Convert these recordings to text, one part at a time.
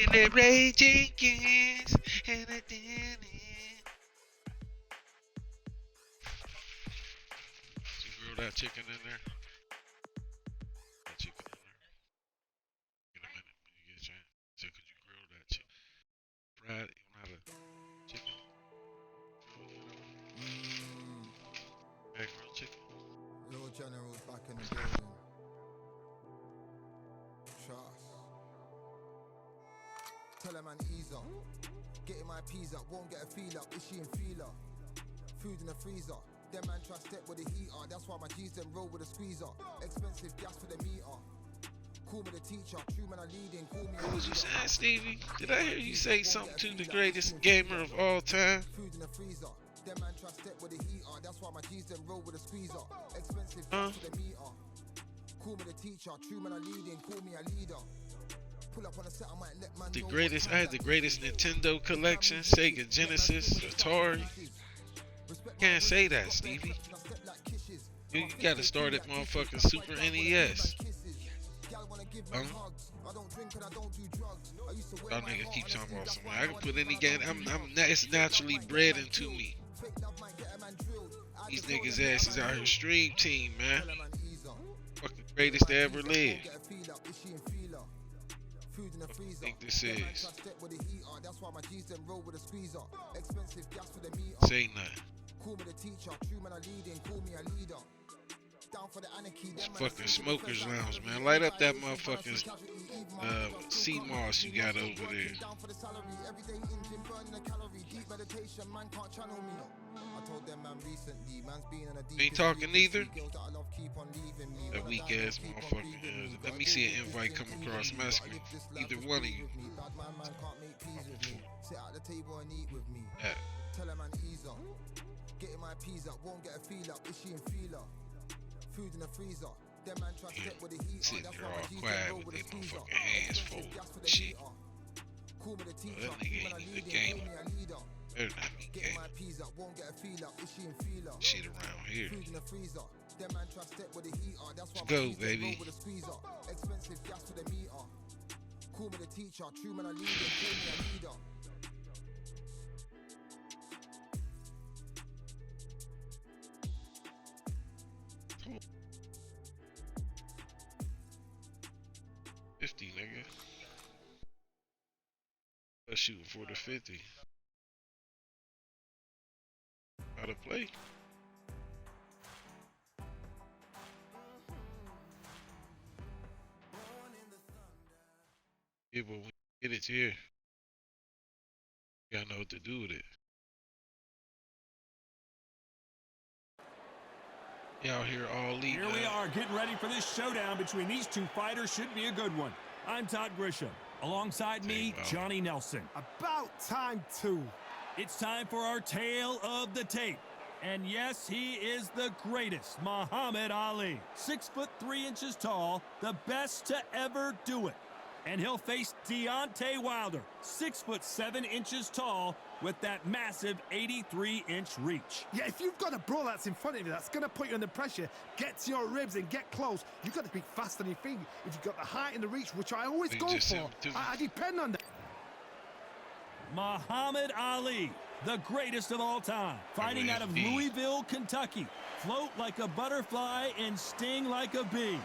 Billy Ray Jenkins, and I did it. Did you grill that chicken in there? That chicken in there. In a minute when you get a chance. So could you grill that chicken? Fried, you don't have a chicken? That grilled chicken? Lord General's back in the building. Trust. Tell her man ease up. Getting my peas up, won't get a feel up. Is she in feeler? Food in the freezer. Them man try step with the heater. That's why my G's them roll with a squeezer. Expensive gas for the meter. Call me the teacher. True man I leading. Call me. What was you saying, Stevie? Did I hear you say something to the greatest gamer of all time? Food in the freezer. Them man try step with the heater. That's why my G's them roll with a squeezer. Expensive gas for the meter. Call me the teacher. True man I leading. Call me a leader. Pull up on a set, I might let man The know greatest, what I had the greatest Nintendo collection, Sega Genesis, Atari. Can't say that, Stevie. You gotta start at motherfucking Super NES. Y'all niggas keep talking about something. I can put any game. It's naturally bred into me. These niggas' asses out here stream team, man. Fucking greatest to ever live. What do you think this is? Say nothing. It's fucking smokers lounge, man. Light up that motherfucking sea moss you got over there. Ain't talking either. That weak ass motherfucker. Let me see an invite come across my screen. Either one of you. Yeah. Getting my peas up, won't get a feel up. Is she in feeler? Food in the freezer. Them man try to get with the heat. Sitting there all quiet with their motherfucking hands full. Shit. That nigga ain't even a gamer. Better not be gay. Shit around here. Let's go, baby. Expensive gas for the meter. Call me the teacher. True man I lead and call me a leader. 50, nigga. Let's shoot for the 50. How to play? Yeah, but when you get it here, you gotta know what to do with it. You out here all lead. Here we are getting ready for this showdown between these two fighters. Should be a good one. I'm Todd Grisham. Alongside me, Johnny Nelson. About time too. It's time for our tale of the tape. And yes, he is the greatest, Muhammad Ali. 6'3" tall, the best to ever do it. And he'll face Deontay Wilder, 6'7" tall, with that massive 83-inch reach. Yeah, if you've got a brawl that's in front of you, that's going to put you under pressure, get to your ribs and get close, you've got to be fast on your feet. If you've got the height and the reach, which I always go for, I depend on that. Muhammad Ali, the greatest of all time, fighting out of Louisville, Kentucky. Float like a butterfly and sting like a bee.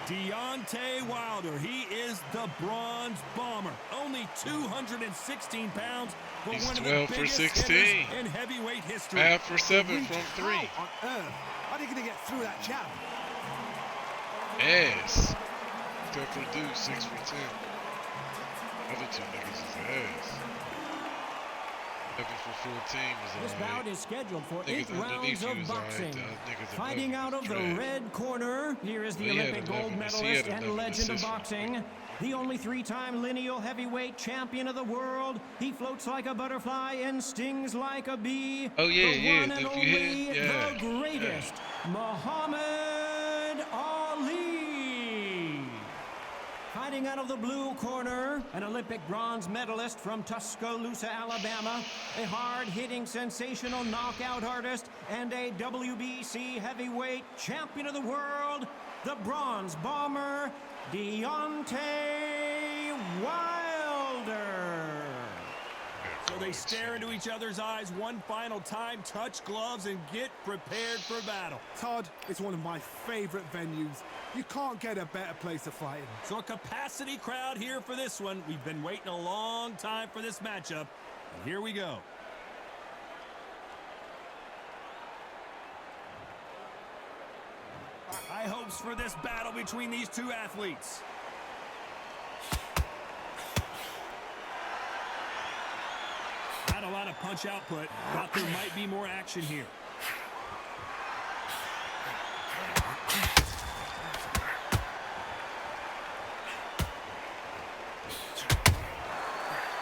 Deontay Wilder, he is the Bronze Bomber. Only 216 pounds, but He's one of 12 the for biggest 16 in heavyweight history. 5 for 7 from 3. How on earth are they going to get through that jab? Ass. Except for dude, 6 for 10. Other two niggas is ass. 7 for 14 was This bout is scheduled for 8 rounds of boxing. Fighting out of the red corner, here is the Olympic gold medalist and legend of boxing. The only 3-time lineal heavyweight champion of the world. He floats like a butterfly and stings like a bee. Oh yeah, the yeah. one and If you only, hit, yeah. the greatest, Muhammad Ali. Fighting out of the blue corner, an Olympic bronze medalist from Tuscaloosa, Alabama, a hard-hitting, sensational knockout artist, and a WBC heavyweight champion of the world, the bronze bomber, Deontay Wilder. So they stare into each other's eyes one final time, touch gloves, and get prepared for battle. Todd, it's one of my favorite venues. You can't get a better place to fight in. So a capacity crowd here for this one. We've been waiting a long time for this matchup, and here we go. High hopes for this battle between these two athletes. Not a lot of punch output. Thought there might be more action here.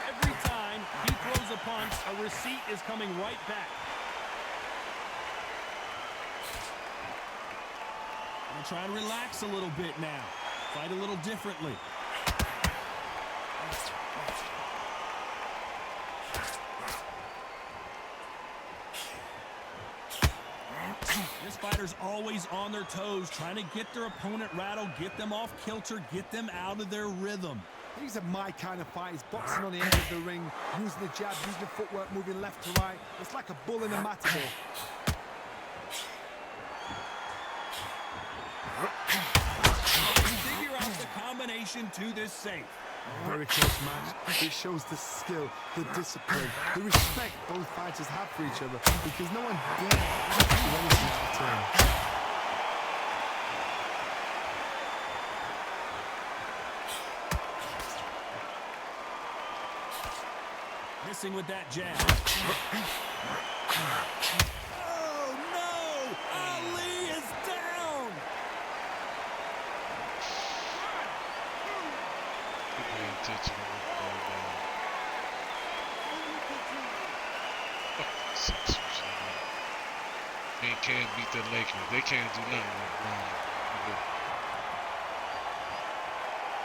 Every time he throws a punch, a receipt is coming right back. Gonna try and relax a little bit now. Fight a little differently. This fighter's always on their toes, trying to get their opponent rattled, get them off kilter, get them out of their rhythm. These are my kind of fighters, boxing on the edge of the ring, using the jab, using the footwork, moving left to right. It's like a bull in a matador. Figure out the combination to this safe. Very close match. It shows the skill, the discipline, the respect both fighters have for each other, because no one dares do anything to return. Missing with that jab. Oh no! Ali is down! They can't beat the Lakers. They can't do nothing wrong.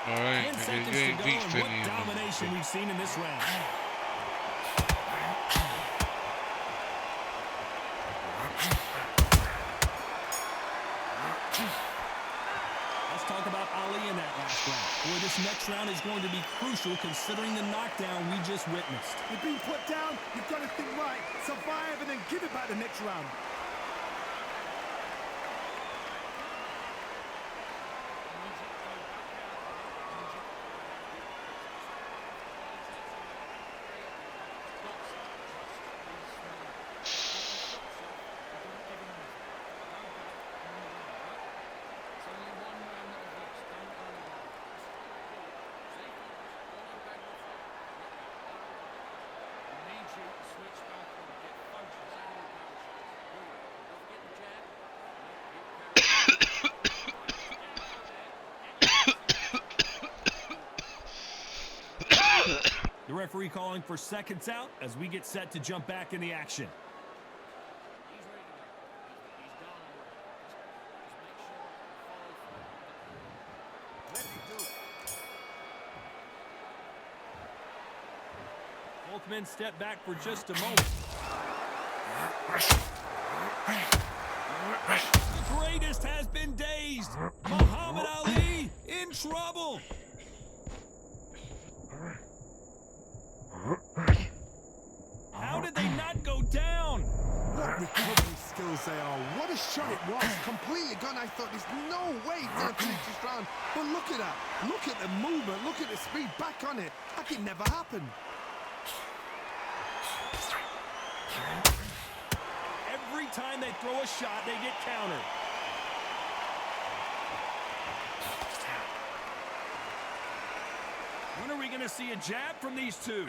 All right, 10 seconds they ain't to beat go, and Finney. what domination we've seen in this round. Let's talk about Ali in that last round. Boy, this next round is going to be crucial considering the knockdown we just witnessed. You've been put down, you've got to think right, survive, and then give it back the next round. The referee calling for seconds out as we get set to jump back in the action. Both men step back for just a moment. The greatest has been dazed. Muhammad Ali in trouble. How did they not go down? What recovery skills they are. What a shot it was. Completely gone. I thought there's no way he's going to finish this round. But look at that. Look at the movement. Look at the speed. Back on it. Like it never happened. Every time they throw a shot, they get countered. When are we going to see a jab from these two?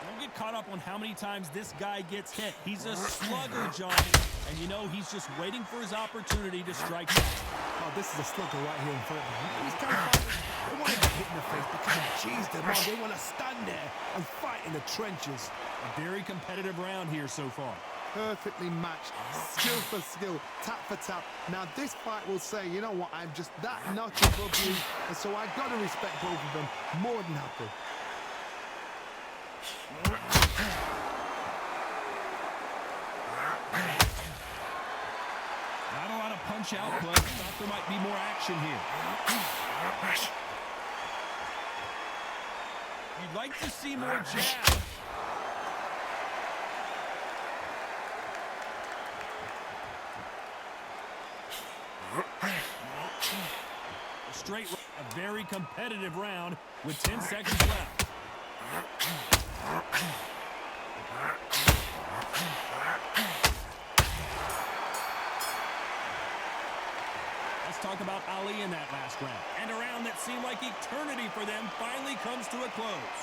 Don't get caught up on how many times this guy gets hit. He's a slugger, Johnny. And you know he's just waiting for his opportunity to strike back. Oh, this is a slugger right here in front of him. These kind of fighters, they want to get hit in the face because it cheese them on. They want to stand there and fight in the trenches. A very competitive round here so far. perfectly matched, skill for skill, tap for tap. Now this fight will say, you know what, I'm just that notch above you, and so I've got to respect both of them more than happy. Not a lot of punch output. Thought there might be more action here. You'd like to see more jab. A very competitive round with 10 seconds left. Let's talk about Ali in that last round. And a round that seemed like eternity for them finally comes to a close.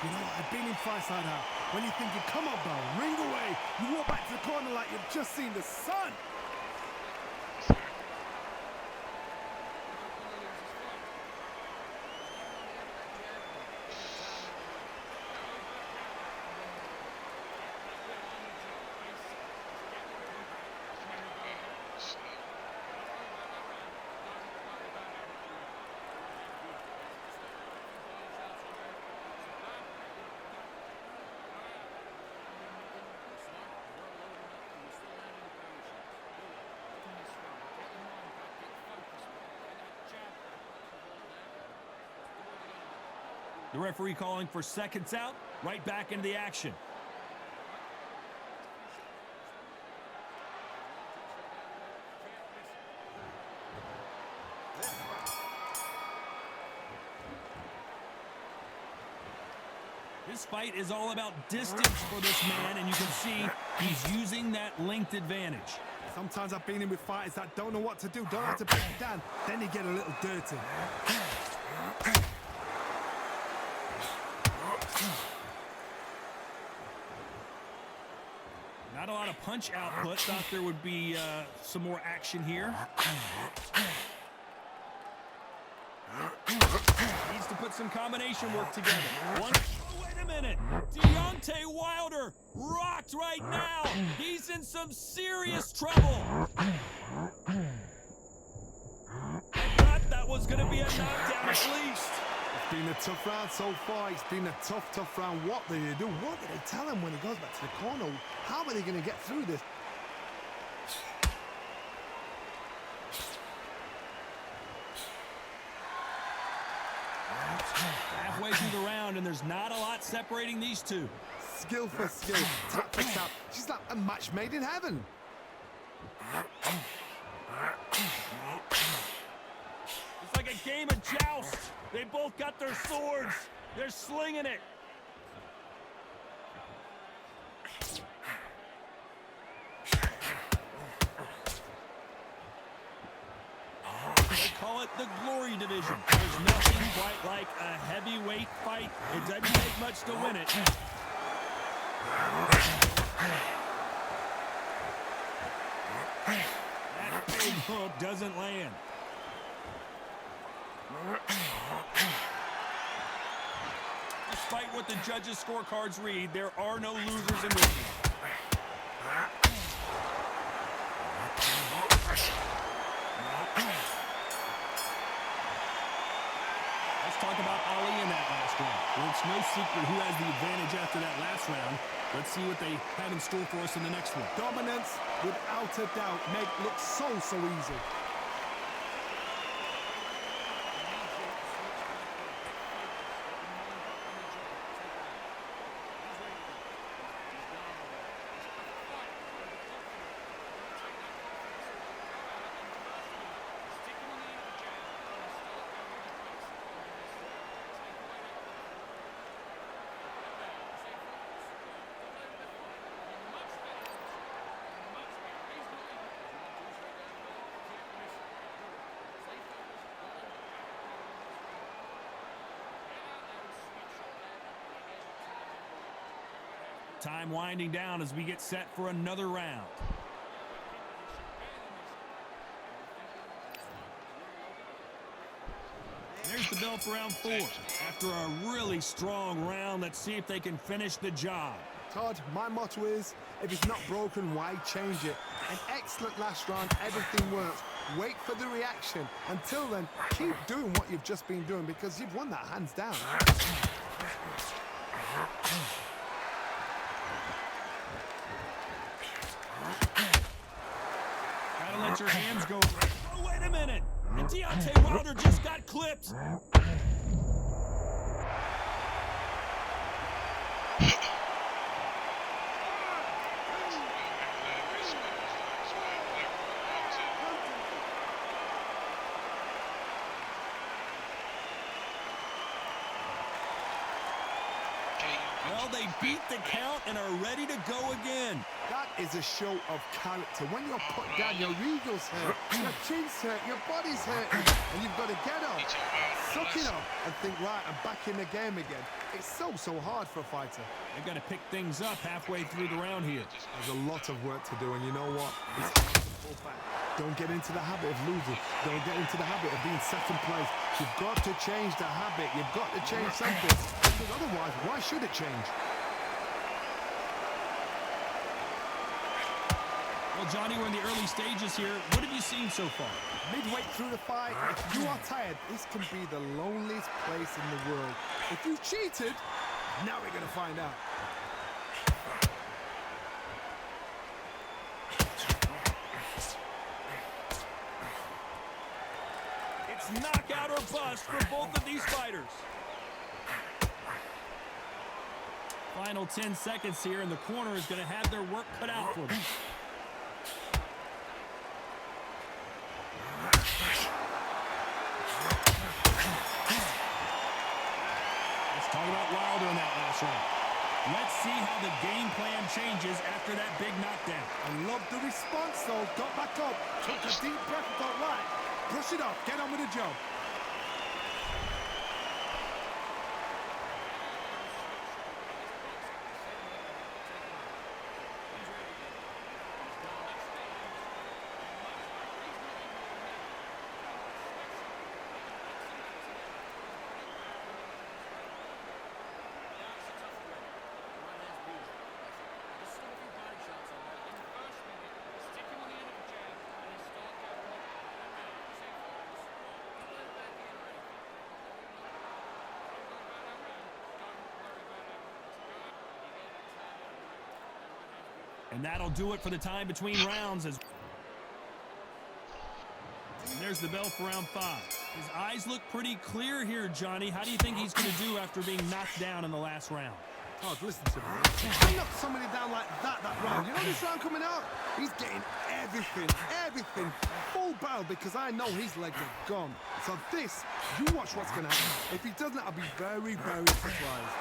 You know, I've been in fights like that. When you're thinking, come on, bro, ring away. You walk back to the corner like you've just seen the sun. The referee calling for seconds out, right back into the action. This fight is all about distance for this man, and you can see he's using that length advantage. Sometimes I've been in with fighters that don't know what to do, don't have to break it down, then they get a little dirty. Not a lot of punch output. Thought there would be some more action here. Needs to put some combination work together. Oh, wait a minute. Deontay Wilder rocked right now. He's in some serious trouble. I thought that was going to be a knockdown at least. It's been a tough round so far. It's been a tough round. What did they do? What did they tell him when he goes back to the corner? How are they going to get through this? Halfway through the round, and there's not a lot separating these two. Skill for skill, tap for tap. She's like a match made in heaven. It's like a game of joust. They both got their swords. They're slinging it. They call it the glory division. There's nothing quite like a heavyweight fight. It doesn't take much to win it. That big hook doesn't land. Despite what the judges' scorecards read, there are no losers in this one. Let's talk about Ali in that last round. Well, it's no secret who has the advantage after that last round. Let's see what they have in store for us in the next one. Dominance, without a doubt, make look so easy. Time winding down as we get set for another round. There's the bell for round 4. After a really strong round, let's see if they can finish the job. Todd, my motto is, if it's not broken, why change it? An excellent last round, everything works. Wait for the reaction. Until then, keep doing what you've just been doing because you've won that hands down. Gotta let your hands go. Oh, wait a minute. And Deontay Wilder just got clipped. Well, they beat the count and are ready to go again. That is a show of character. When you're put down, your ego's hurt, your chin's hurt, your body's hurt, and you've got to get up, suck it up, and think, right, I'm back in the game again. It's so hard for a fighter. They've got to pick things up halfway through the round here. There's a lot of work to do, and you know what? Don't get into the habit of losing. Don't get into the habit of being second place. You've got to change the habit. You've got to change something. Because otherwise, why should it change? Well, Johnny, we're in the early stages here. What have you seen so far? Midway through the fight, if you are tired, this can be the loneliest place in the world. If you cheated, now we're going to find out. It's knockout or bust for both of these fighters. Final 10 seconds here, and the corner is going to have their work cut out for them. Let's talk about Wilder in that last round. Let's see how the game plan changes after that big knockdown. I love the response, though. Got back up, took a deep breath and thought, right, brush it off, get on with the job. And that'll do it for the time between rounds. And there's the bell for round 5. His eyes look pretty clear here, Johnny. How do you think he's going to do after being knocked down in the last round? Todd, listen to me. I knocked somebody down like that round. You know this round coming out? He's getting everything, full barrel because I know his legs are gone. So this, you watch what's going to happen. If he doesn't, I'll be very, very surprised.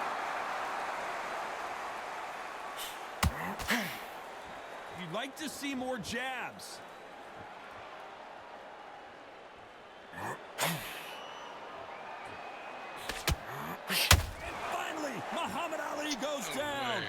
You'd like to see more jabs. And finally, Muhammad Ali goes down.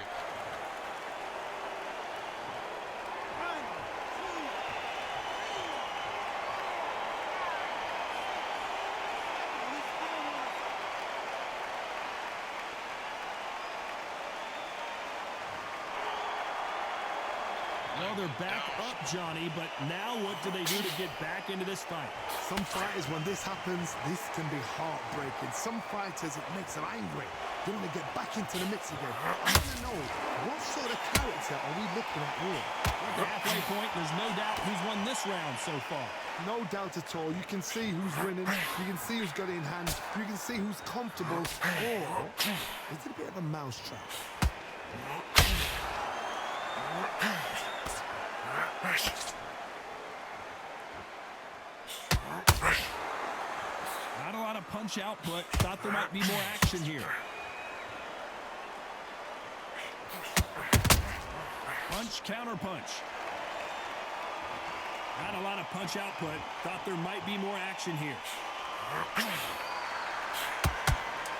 Well, they're back up, Johnny, but now what do they do to get back into this fight? Some fighters, when this happens, this can be heartbreaking. Some fighters, it makes them angry. They want to get back into the mix again. I want to know, what sort of character are we looking at here? At the halfway point, there's no doubt who's won this round so far. No doubt at all. You can see who's winning. You can see who's got it in hand. You can see who's comfortable. Or is it a bit of a mousetrap? Not a lot of punch output. Thought there might be more action here. Punch, counter punch. Not a lot of punch output. Thought there might be more action here.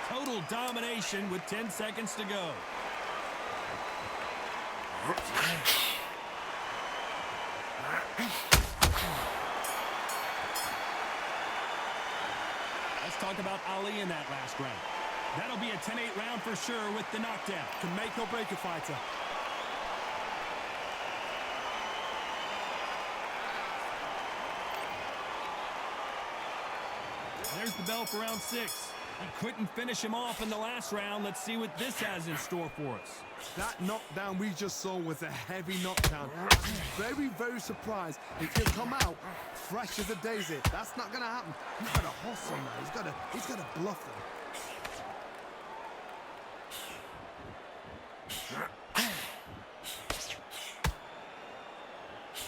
Total domination with 10 seconds to go. Let's talk about Ali in that last round. That'll be a 10-8 round for sure with the knockdown. Can make or break a fighter. There's the bell for round 6. He couldn't finish him off in the last round. Let's see what this has in store for us. That knockdown we just saw was a heavy knockdown. Very, very surprised if he'll come out fresh as a daisy. That's not going to happen. He's got to hustle now. He's got to bluff them.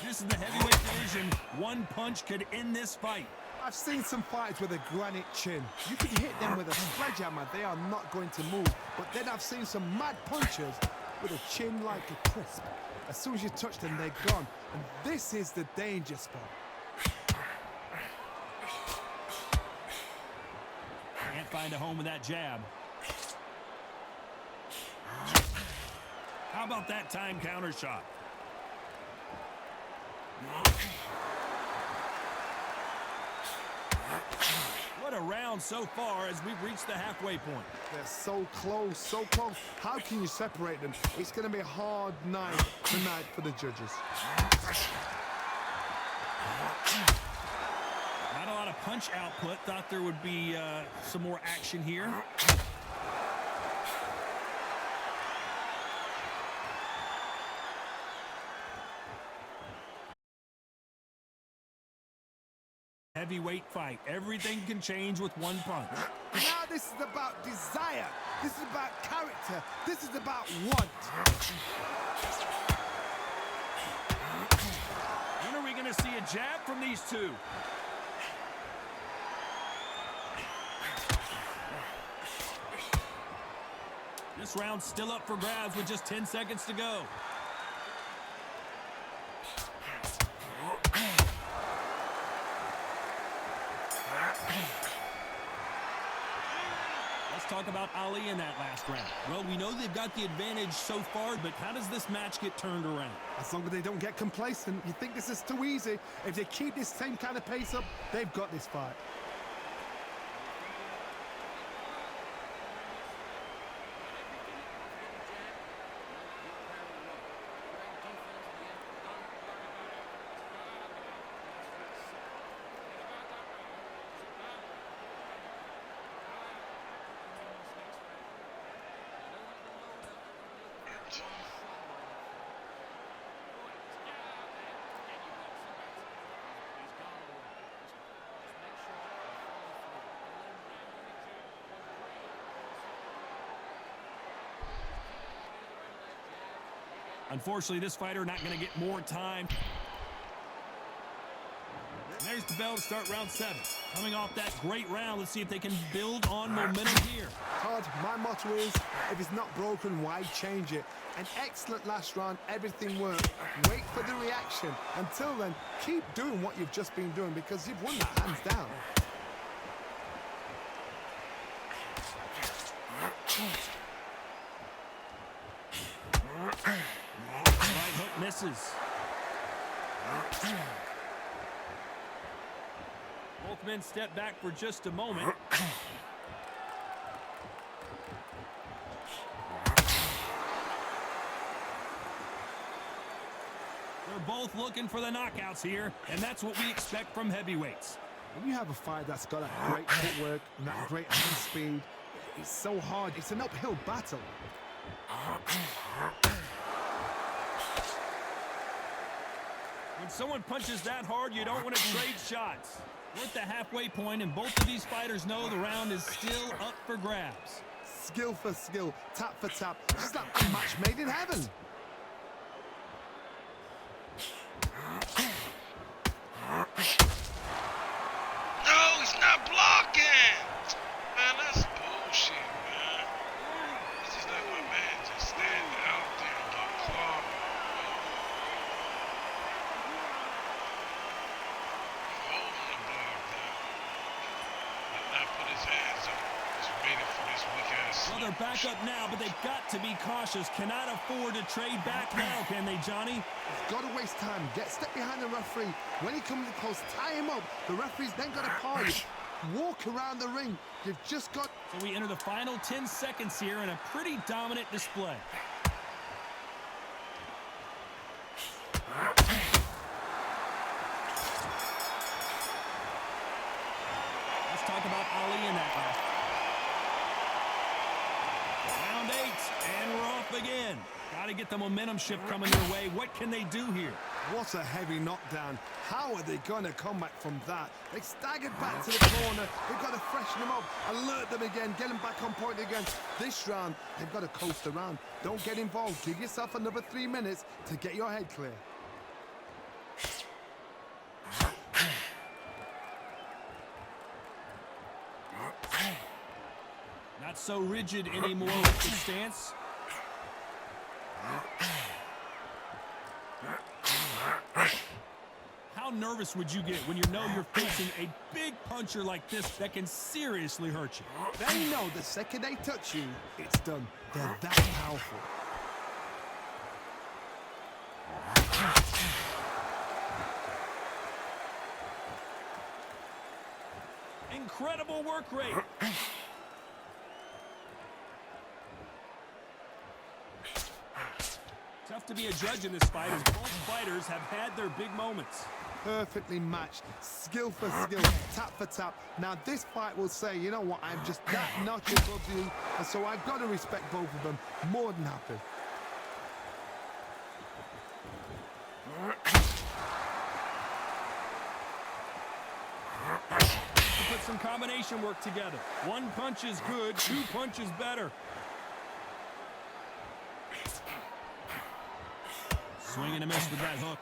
This is the heavyweight division. One punch could end this fight. I've seen some fights with a granite chin. You can hit them with a sledgehammer, they are not going to move. But then I've seen some mad punchers with a chin like a crisp. As soon as you touch them, they're gone. And this is the danger spot. Can't find a home with that jab. How about that time counter shot? What a round so far as we've reached the halfway point. They're so close, so close. How can you separate them? It's going to be a hard night tonight for the judges. Not a lot of punch output. Thought there would be some more action here. Heavyweight fight. Everything can change with one punch. Now this is about desire. This is about character. This is about want. When are we going to see a jab from these two? This round's still up for grabs with just 10 seconds to go. Let's talk about Ali in that last round. Well, we know they've got the advantage so far, but how does this match get turned around? As long as they don't get complacent, you think this is too easy. If they keep this same kind of pace up, they've got this fight. Unfortunately, this fighter not going to get more time. And there's the bell to start round 7. Coming off that great round, let's see if they can build on momentum here. Todd, my motto is, if it's not broken, why change it? An excellent last round, everything worked. Wait for the reaction. Until then, keep doing what you've just been doing because you've won that hands down. Right hook misses. Both men step back for just a moment. They're both looking for the knockouts here, and that's what we expect from heavyweights. When you have a fight that's got that great footwork and that great hand speed, it's so hard. It's an uphill battle. When someone punches that hard, you don't want to trade shots. We're at the halfway point, and both of these fighters know the round is still up for grabs. Skill for skill, tap for tap. Just like a match made in heaven. No, he's not blocking. Man, that's bullshit, man. It's just like my man just standing out there and get clawed. Holding the block down. Did not put his hands up. Just waiting for this weak ass. Well, they're back up now, but they've got to be cautious. Cannot afford to trade back now, can they, Johnny? Got to waste time. Step behind the referee. When he comes close, tie him up. The referee's then got to call you. Walk around the ring. You've just got... So we enter the final 10 seconds here in a pretty dominant display. Let's talk about Ali in that one. Round 8, and we're off again. Got to get the momentum shift coming their way. What can they do here? What a heavy knockdown. How are they going to come back from that? They staggered back to the corner. They've got to freshen them up, alert them again, get them back on point again. This round, they've got to coast around. Don't get involved. Give yourself another 3 minutes to get your head clear. Not so rigid anymore with the stance. How nervous would you get when you know you're facing a big puncher like this that can seriously hurt you? They know the second they touch you, it's done. They're that powerful. Incredible work rate. Tough to be a judge in this fight as both fighters have had their big moments. Perfectly matched, skill for skill, tap for tap. Now this fight will say, you know what, I'm just that notch above you, and so I've got to respect both of them. More than happy. To put some combination work together. One punch is good, 2 punches better. Swing and a miss with that hook.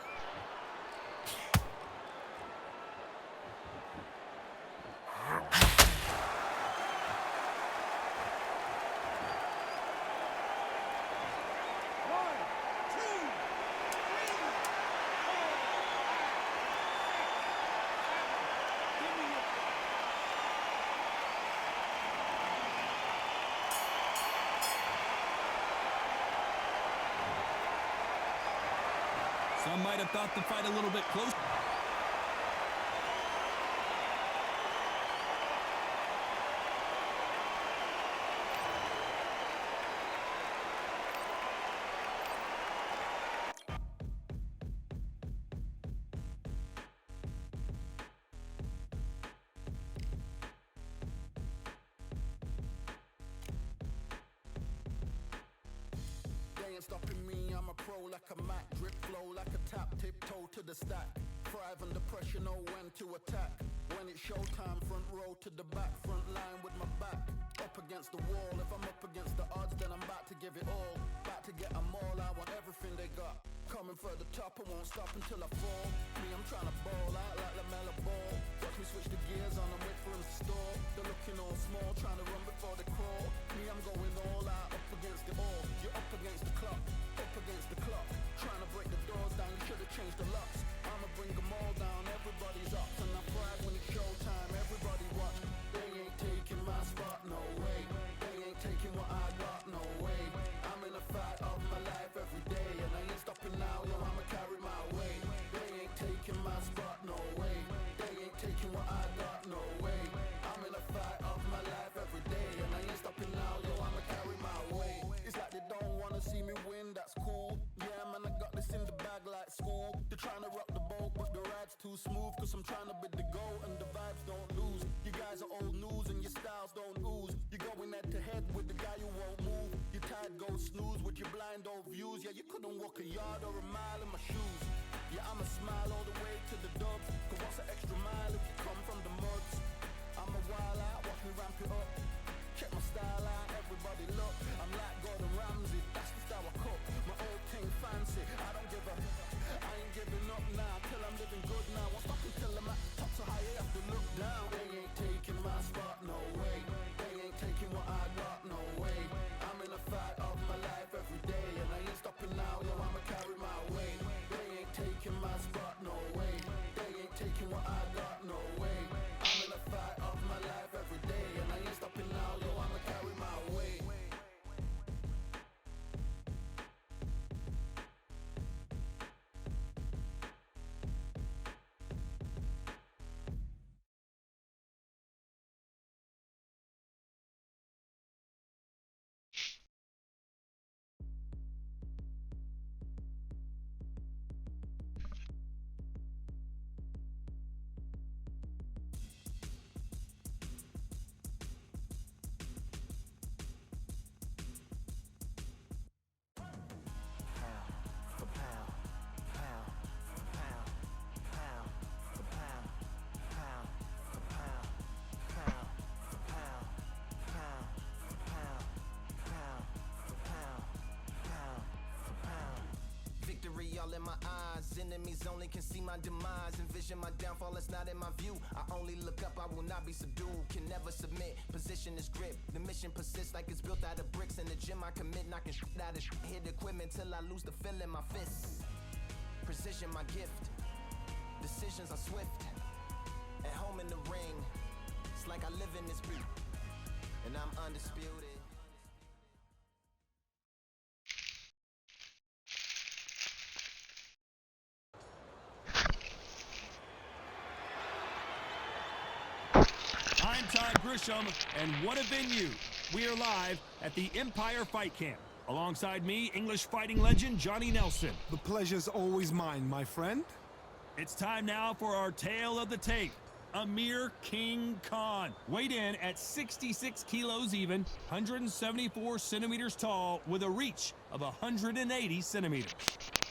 Some might have thought the fight a little bit close. Stopping me, I'm a pro like a Mac. Drip flow like a tap, tiptoe to the stack. Thrive under pressure, know when to attack. When it's showtime, front row to the back. Front line with my back up against the wall. If I'm up against the odds, then I'm about to give it all. About to get them all, I want everything they got. Coming for the top, I won't stop until I fall. Me, I'm trying to ball out like LaMelo Ball. Watch me switch the gears on and wait for him to stall. They're looking all small, trying to run before they crawl. Me, I'm going all out, up against it all. You're up against the clock, up against the clock. Trying to break the doors down, you should have changed the locks. I'ma bring them all down, everybody's up. And I pride when it's showtime, everybody watch. They ain't taking my spot, no way. They ain't taking what I got, no way. I'm in a fight of my life every day, and I ain't stopping now, yo, I'ma carry my weight. They ain't taking my spot, no way. They ain't taking what I got, no way. I'm in a fight of my life every day, and I ain't stopping now, yo, I'ma carry my weight. It's like they don't wanna see me win, that's cool. Yeah, man, I got this in the bag like school. They're trying to rock the boat, but the ride's too smooth. Cause I'm trying to bid the go, and the vibes don't lose. You guys are old news, and your styles don't ooze. You're going head to head with the guy who won't move. Your tide goes snooze with your blind old views. Yeah, you couldn't walk a yard or a mile in my shoes. Yeah, I'ma smile all the way to the dubs. Cause what's an extra mile if you come from the muds? I'm a wild out, watch me ramp it up. Check my style out, everybody look. I'm like Gordon Ramsay, that's the style I cook. My old thing fancy, I don't give a. I ain't giving up now, till I'm living good now. Won't stop until I'm at the top, so high you have to look down. They ain't taking my spot, no way. They ain't taking what I got, no way. I'm in a fight of my life every day, and I ain't stopping now, yo, I'ma carry my weight. They ain't taking my spot, no way. They ain't taking what I got, no way. I'm in a fight of my life every day, and I ain't stopping all in my eyes. Enemies only can see my demise. Envision my downfall, it's not in my view. I only look up, I will not be subdued. Can never submit, position is grip. The mission persists like it's built out of bricks. In the gym I commit, knocking shit out of shit. Hit equipment till I lose the feel in my fists. Precision my gift. Decisions are swift. At home in the ring, it's like I live in this beat. And I'm undisputed. I'm Todd Grisham, and what a venue. We are live at the Empire Fight Camp. Alongside me, English fighting legend Johnny Nelson. The pleasure's always mine, my friend. It's time now for our tale of the tape. Amir King Khan, weighed in at 66 kilos even, 174 centimeters tall, with a reach of 180 centimeters.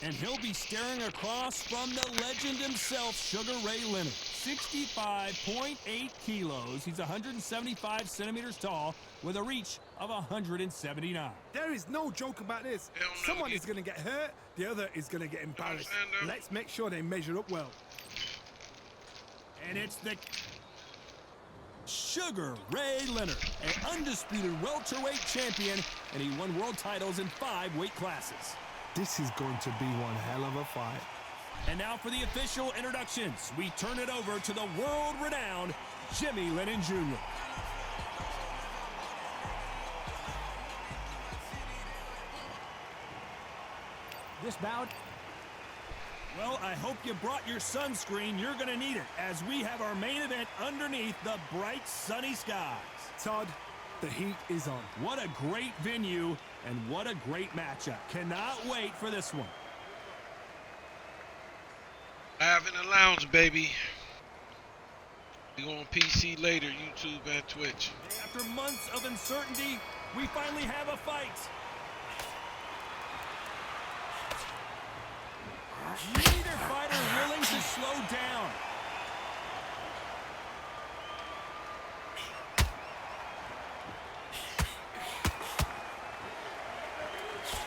And he'll be staring across from the legend himself, Sugar Ray Leonard. 65.8 kilos. He's 175 centimeters tall with a reach of 179. There is no joke about this. Someone is going to get hurt, the other is going to get embarrassed. Let's make sure they measure up well. And it's the Sugar Ray Leonard, an undisputed welterweight champion, and he won world titles in 5 weight classes. This is going to be one hell of a fight. And now for the official introductions. We turn it over to the world-renowned Jimmy Lennon Jr. This bout. Well, I hope you brought your sunscreen. You're going to need it as we have our main event underneath the bright sunny skies. Todd, the heat is on. What a great venue and what a great matchup. Cannot wait for this one. Live in the lounge, baby. We go on PC later, YouTube and Twitch. After months of uncertainty, we finally have a fight. Neither fighter willing to slow down.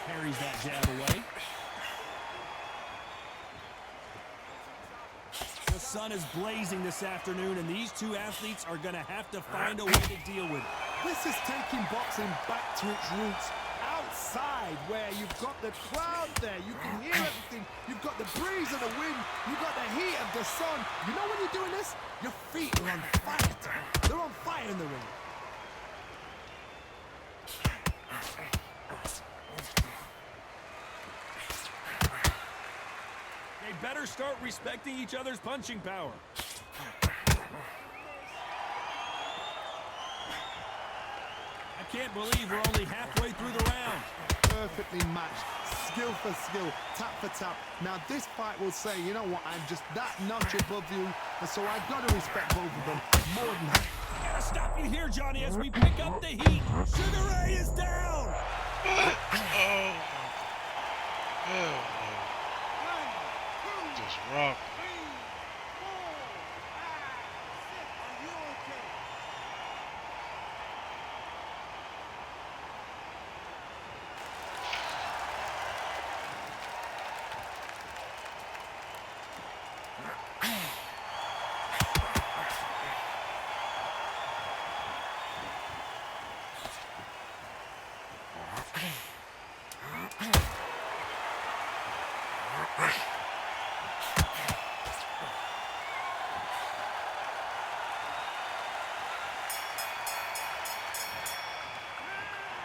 Parries that jab away. The sun is blazing this afternoon, and these two athletes are going to have to find a way to deal with it. This is taking boxing back to its roots. Outside, where you've got the crowd there, you can hear everything. You've got the breeze of the wind. You've got the heat of the sun. You know when you're doing this? Your feet are on fire, Tom. They're on fire in the ring. They better start respecting each other's punching power. I can't believe we're only halfway through the round. Perfectly matched, skill for skill, tap for tap. Now this fight will say, you know what, I'm just that notch above you, and so I've got to respect both of them more than that. I gotta stop you here, Johnny, as we pick up the heat. Sugar Ray is down. Oh. Hell no. Just rock.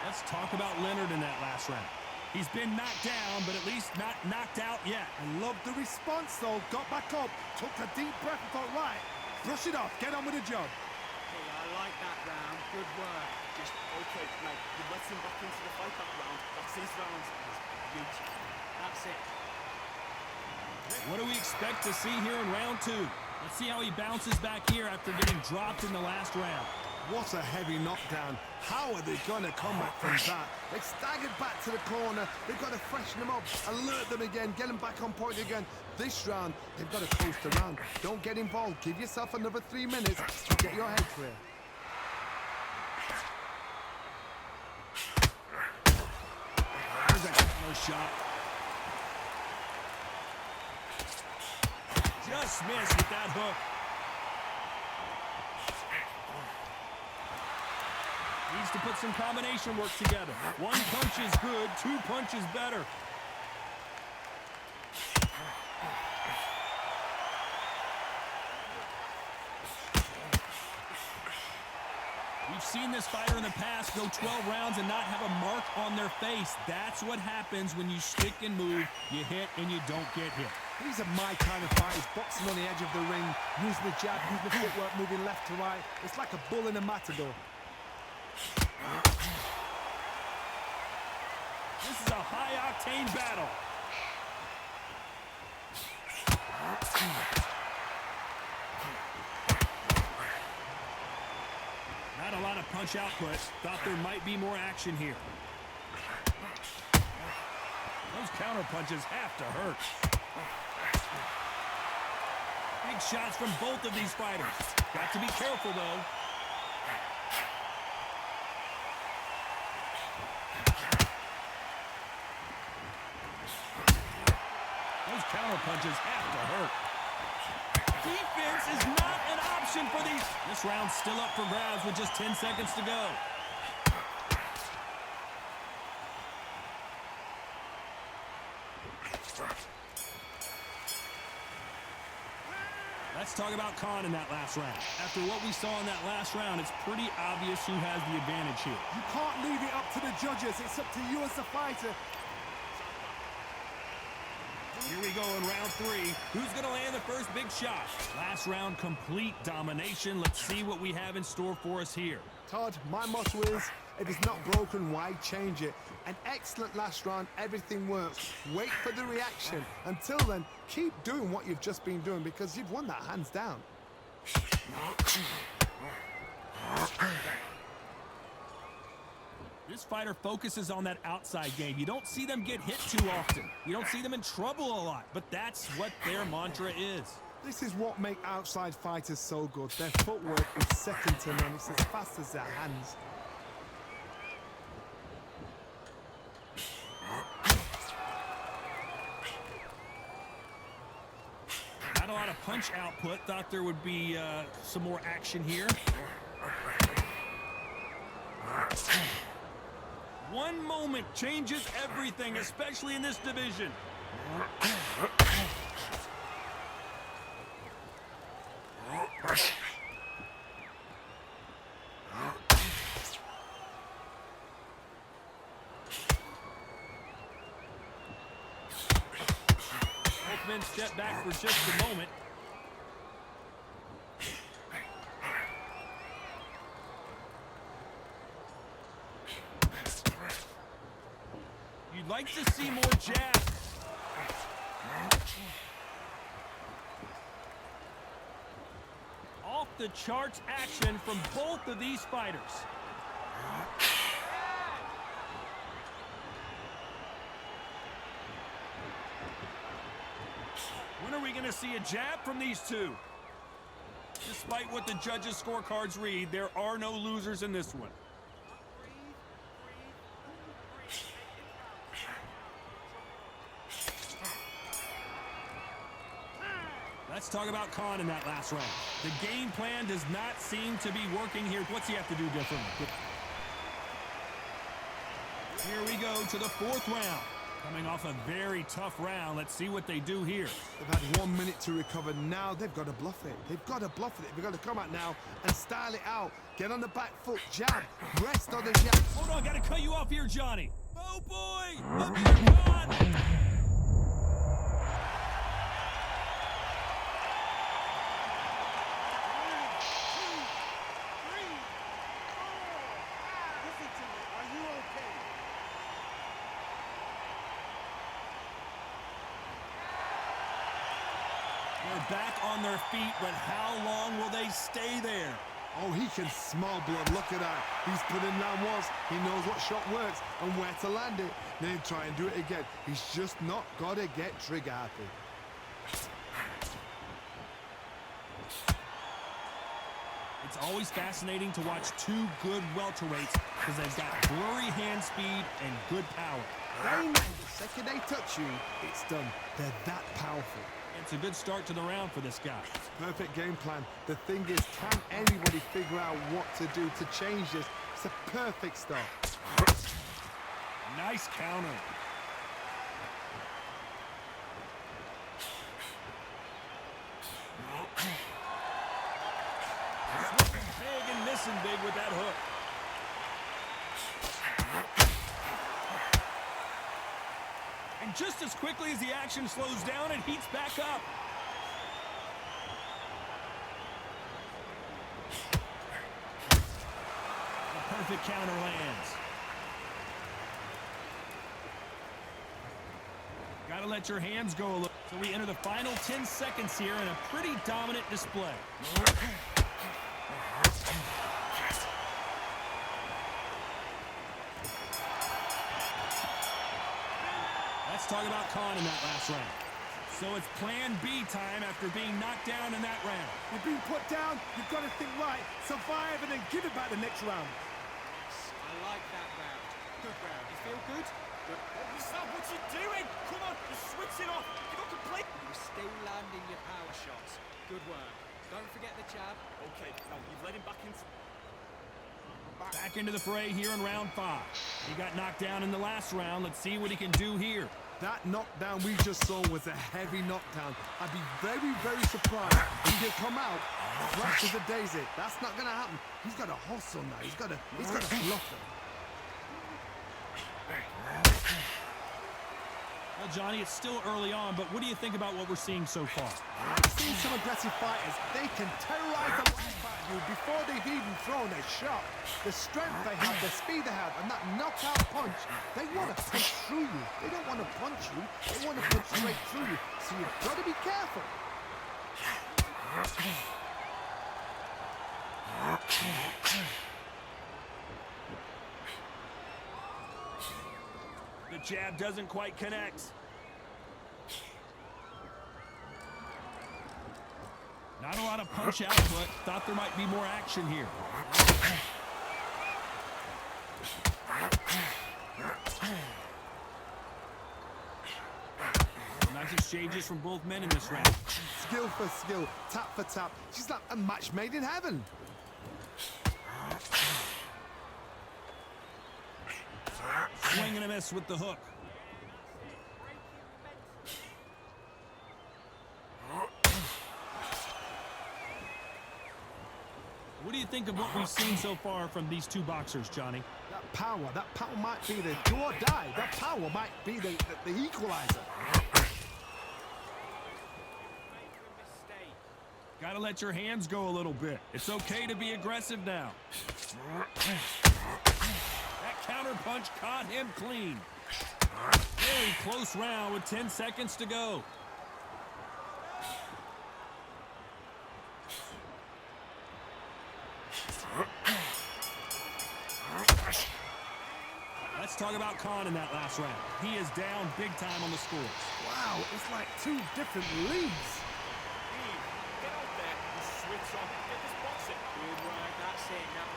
Let's talk about Leonard in that last round. He's been knocked down, but at least not knocked out yet. I love the response, though. Got back up, took a deep breath and thought, right, brush it off, get on with the job. Hey, I like that round. Good work. Just, okay, mate, you let him back into the fight that round. That's his round. Beautiful. That's it. What do we expect to see here in round 2? Let's see how he bounces back here after getting dropped in the last round. What a heavy knockdown. How are they going to come back from that? They've staggered back to the corner. They've got to freshen them up, alert them again, get them back on point again. This round, they've got to coast around. Don't get involved. Give yourself another 3 minutes to get your head clear. There's a counter shot. Just missed with that hook. Needs to put some combination work together. One punch is good, two punches better. We've seen this fighter in the past go 12 rounds and not have a mark on their face. That's what happens when you stick and move. You hit and you don't get hit. These are my kind of fighters, boxing on the edge of the ring, using the jab, using the footwork, moving left to right. It's like a bull in a matador. This is a high-octane battle. Not a lot of punch output. Thought there might be more action here. Those counter punches have to hurt. Big shots from both of these fighters. Got to be careful, though. Those counter punches have to hurt. Defense is not an option for these. This round's still up for grabs with just 10 seconds to go. Let's talk about Khan in that last round. After what we saw in that last round, it's pretty obvious who has the advantage here. You can't leave it up to the judges. It's up to you as the fighter. Here we go in round three. Who's going to land the first big shot? Last round, complete domination. Let's see what we have in store for us here. Todd, my motto is, if it's not broken, why change it? An excellent last round, everything works. Wait for the reaction. Until then, keep doing what you've just been doing because you've won that hands down. This fighter focuses on that outside game. You don't see them get hit too often. You don't see them in trouble a lot, but that's what their mantra is. This is what makes outside fighters so good. Their footwork is second to none. It's as fast as their hands. Not a lot of punch output. Thought there would be some more action here. One moment changes everything, especially in this division. Both men step back for just a moment. You'd like to see more jabs. Off the charts action from both of these fighters. When are we going to see a jab from these two? Despite what the judges' scorecards read, there are no losers in this one. Let's talk about Khan in that last round. The game plan does not seem to be working here. What's he have to do differently? Here we go to the fourth round. Coming off a very tough round. Let's see what they do here. They've had 1 minute to recover. Now they've got to bluff it. They've got to bluff it. They've got to come out now and style it out. Get on the back foot, jab, rest on the jab. Hold on, gotta cut you off here, Johnny. Oh boy! Up you gone! They're back on their feet, but how long will they stay there? Oh, he can smell blood. Look at that. He's put in down once. He knows what shot works and where to land it. Then try and do it again. He's just not got to get trigger happy. It's always fascinating to watch two good welterweights because they've got blurry hand speed and good power. The second they touch you, it's done. They're that powerful. It's a good start to the round for this guy. Perfect game plan. The thing is, can anybody figure out what to do to change this? It's a perfect start. Nice counter. Big and missing big with that hook. And just as quickly as the action slows down, it heats back up. The perfect counter lands. Got to let your hands go a little. So we enter the final 10 seconds here in a pretty dominant display. Let's talk about Khan in that last round. So it's plan B time after being knocked down in that round. You've been put down, you've got to think right, survive and then give it back the next round. I like that round. Good round. You feel good? Good. What you doing? Come on, you're switching off. You're not complete. You're still landing your power shots. Good work. Don't forget the jab. Okay, now you've led him back into... Back into the fray here in round 5. He got knocked down in the last round. Let's see what he can do here. That knockdown we just saw was a heavy knockdown. I'd be very, very surprised if he'll come out fresh as a daisy. That's not going to happen. He's got to hustle now. He's got to fluff him. Well, Johnny, it's still early on, but what do you think about what we're seeing so far? I've seen some aggressive fighters. They can terrorize the life out of you before they've even thrown a shot. The strength they have, the speed they have, and that knockout punch, they want to punch through you. They don't want to punch you. They want to punch straight through you. So you've got to be careful. The jab doesn't quite connect. Not a lot of punch output. Thought there might be more action here. Nice exchanges from both men in this round. Skill for skill, tap for tap. She's like a match made in heaven. Swing and a miss with the hook. What do you think of what we've seen so far from these two boxers, Johnny? That power might be the do or die. That power might be the equalizer. Gotta let your hands go a little bit. It's okay to be aggressive now. That counter punch caught him clean. Very close round with 10 seconds to go. Let's talk about Khan in that last round. He is down big time on the scores. Wow, it's like two different leagues. Get out there and switch on. Get this boxing. Good work. That's it now.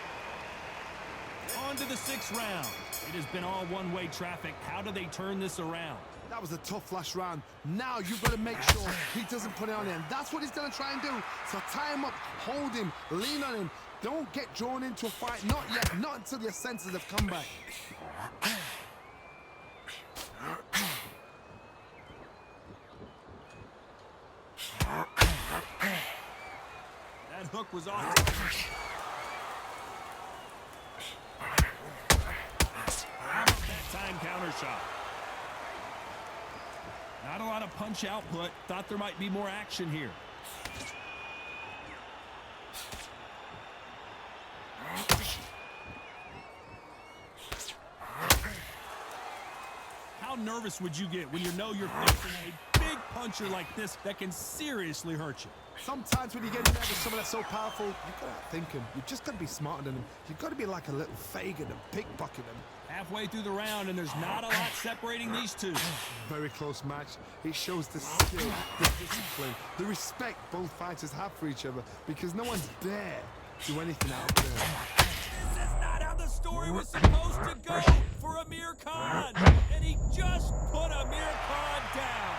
On to the 6th round. It has been all one-way traffic. How do they turn this around? That was a tough last round. Now you've got to make sure he doesn't put it on him. That's what he's going to try and do. So tie him up, hold him, lean on him. Don't get drawn into a fight. Not yet. Not until your senses have come back. That hook was off. How about that time counter shot? Not a lot of punch output. Thought there might be more action here. How nervous would you get when you know you're facing a big puncher like this that can seriously hurt you? Sometimes when you get in there with someone that's so powerful, you've got to think him. You've just got to be smarter than him. You've got to be like a little Fagin and pickpocket him. Halfway through the round, and there's not a lot separating these two. Very close match. It shows the skill, the discipline, the respect both fighters have for each other, because no one's dare do anything out there. This is not how the story was supposed to go for Amir Khan, and he just put Amir Khan down.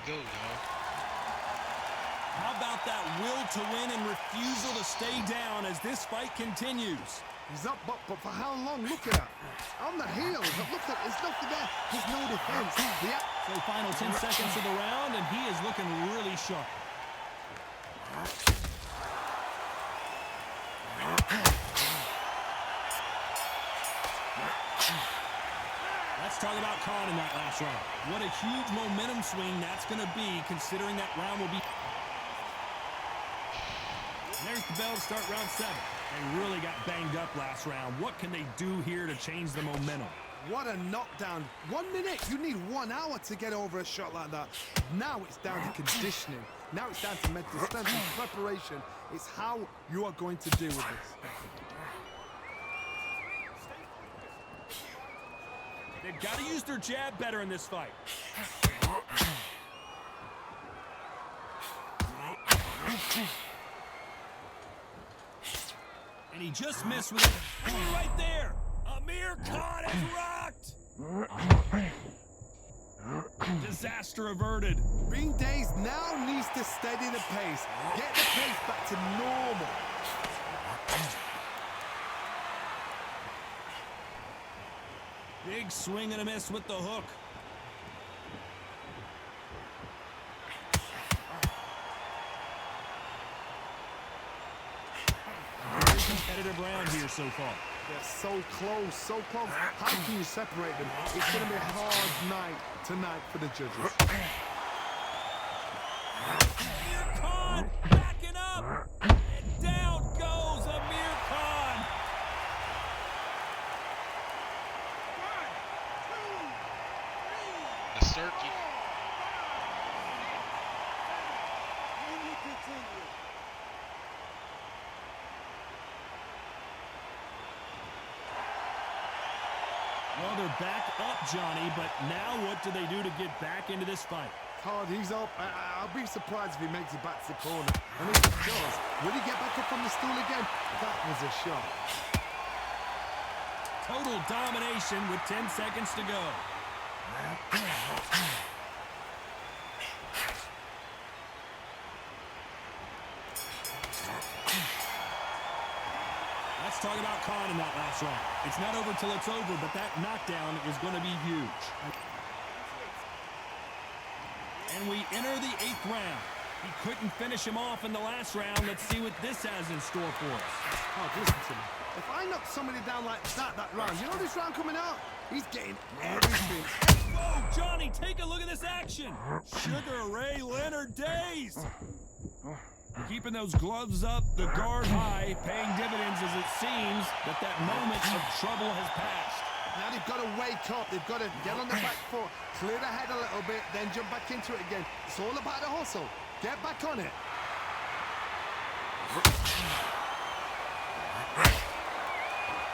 go, y'all. How about that will to win and refusal to stay down as this fight continues? He's up, but for how long? Look at that. On the heels. Look at, there's nothing there. There's no defense. So final 10 seconds of the round, and he is looking really sharp. Let's talk about Khan in that last round. What a huge momentum swing that's going to be, considering that round will be... There's the bell to start round 7. They really got banged up last round. What can they do here to change the momentum? What a knockdown. 1 minute. You need 1 hour to get over a shot like that. Now it's down to conditioning. Now it's down to mental strength and preparation. It's how you are going to deal with this. They've got to use their jab better in this fight. And he just missed with it. Right there. Amir Khan is rocked. Disaster averted. Bing Days now needs to steady the pace. Get the pace back to normal. Big swing and a miss with the hook. Very competitive round here so far. They're so close, so close. How can you separate them? It's going to be a hard night tonight for the judges. Amir Khan backing up. And down goes Amir Khan. The circuit. Well, they're back up, Johnny, but now what do they do to get back into this fight? Todd, he's up. I'll be surprised if he makes it back to the corner. And if he does, will he get back up on the stool again? That was a shot. Total domination with 10 seconds to go. Let's talk about Khan in that last round. It's not over till it's over, but that knockdown is going to be huge. And we enter the 8th round. He couldn't finish him off in the last round. Let's see what this has in store for us. Oh, listen to me. If I knock somebody down like that round, you know this round coming out? He's getting everything. Whoa, Johnny, take a look at this action. Sugar Ray Leonard days. Keeping those gloves up, the guard high, paying dividends as it seems that moment of trouble has passed. Now they've got to wake up. They've got to get on the back foot, clear the head a little bit, then jump back into it again. It's all about the hustle. Get back on it.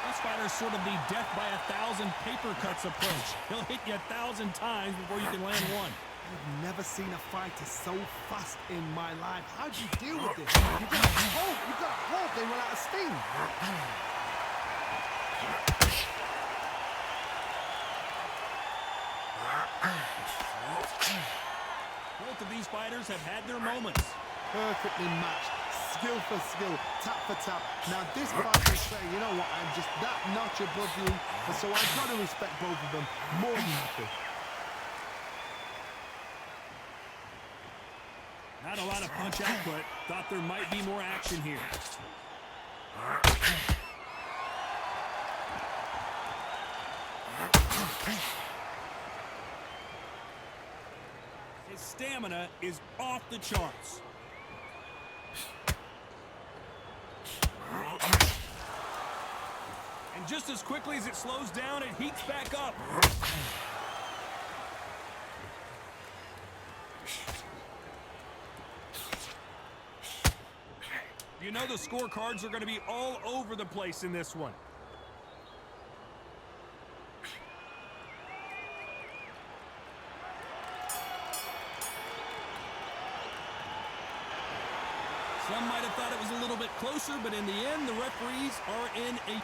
This fighter's sort of the death by 1,000 paper cuts approach. He'll hit you 1,000 times before you can land one. I've never seen a fighter so fast in my life. How do you deal with this? You've got to hope they run out of steam. Both of these fighters have had their moments. Perfectly matched, skill for skill, tap for tap. Now this fighter is saying, you know what, I'm just that notch above you, and so I've got to respect both of them more than happy. Not a lot of punch output. Thought there might be more action here. His stamina is off the charts. And just as quickly as it slows down, it heats back up. You know the scorecards are going to be all over the place in this one. Some might have thought it was a little bit closer, but in the end, the referees are in a...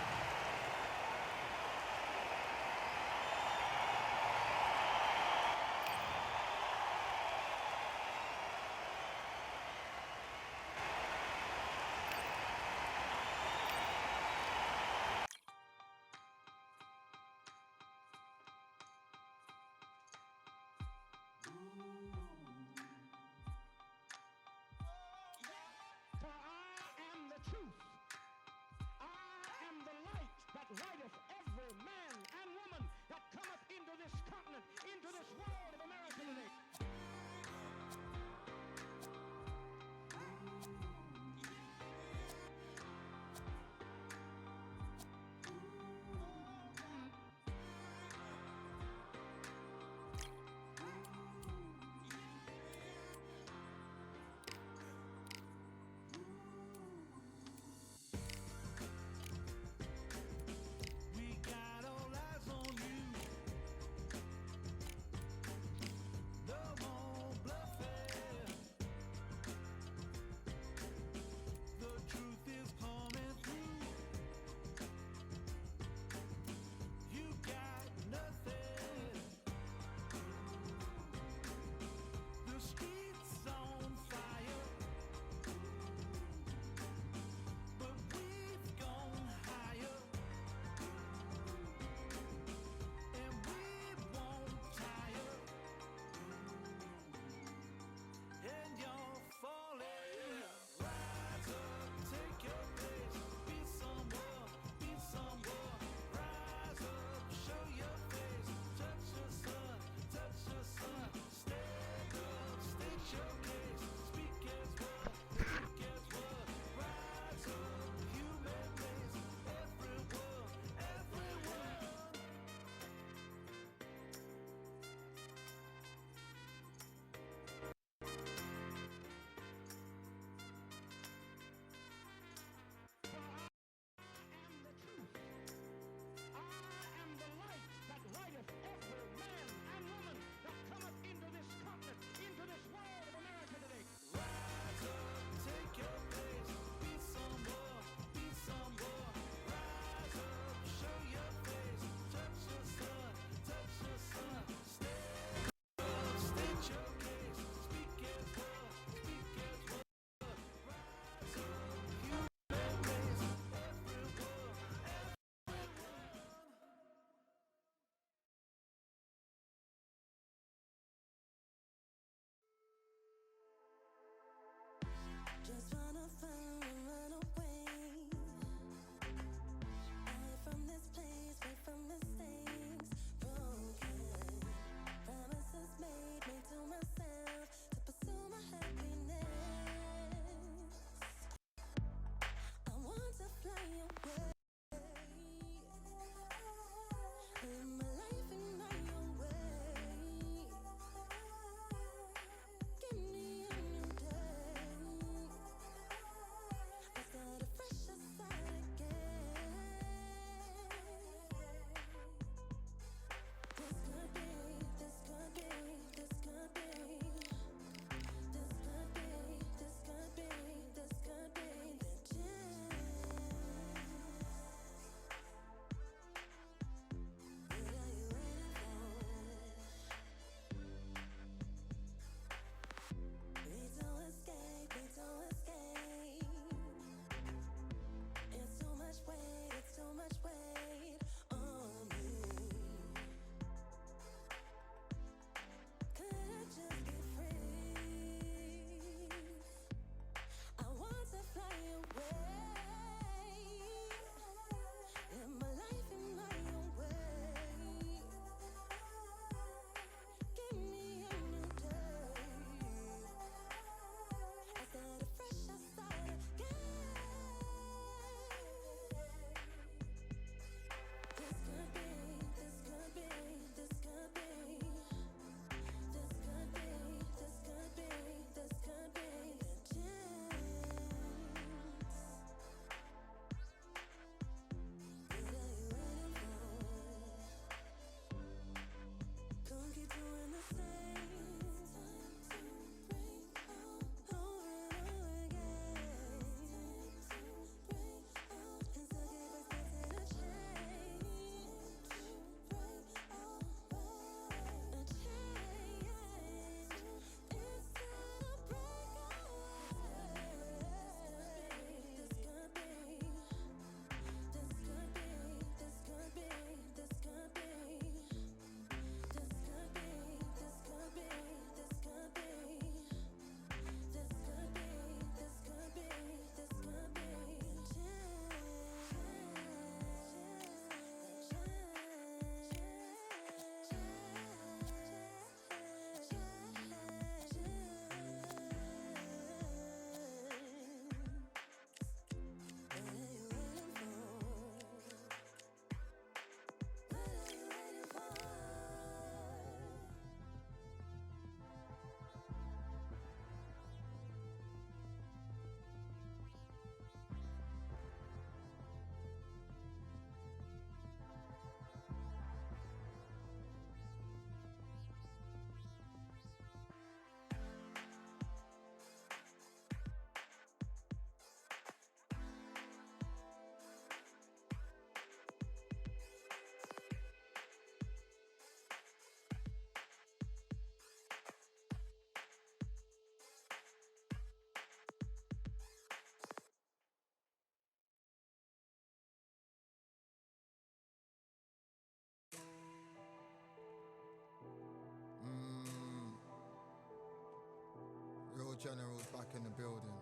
general's back in the building.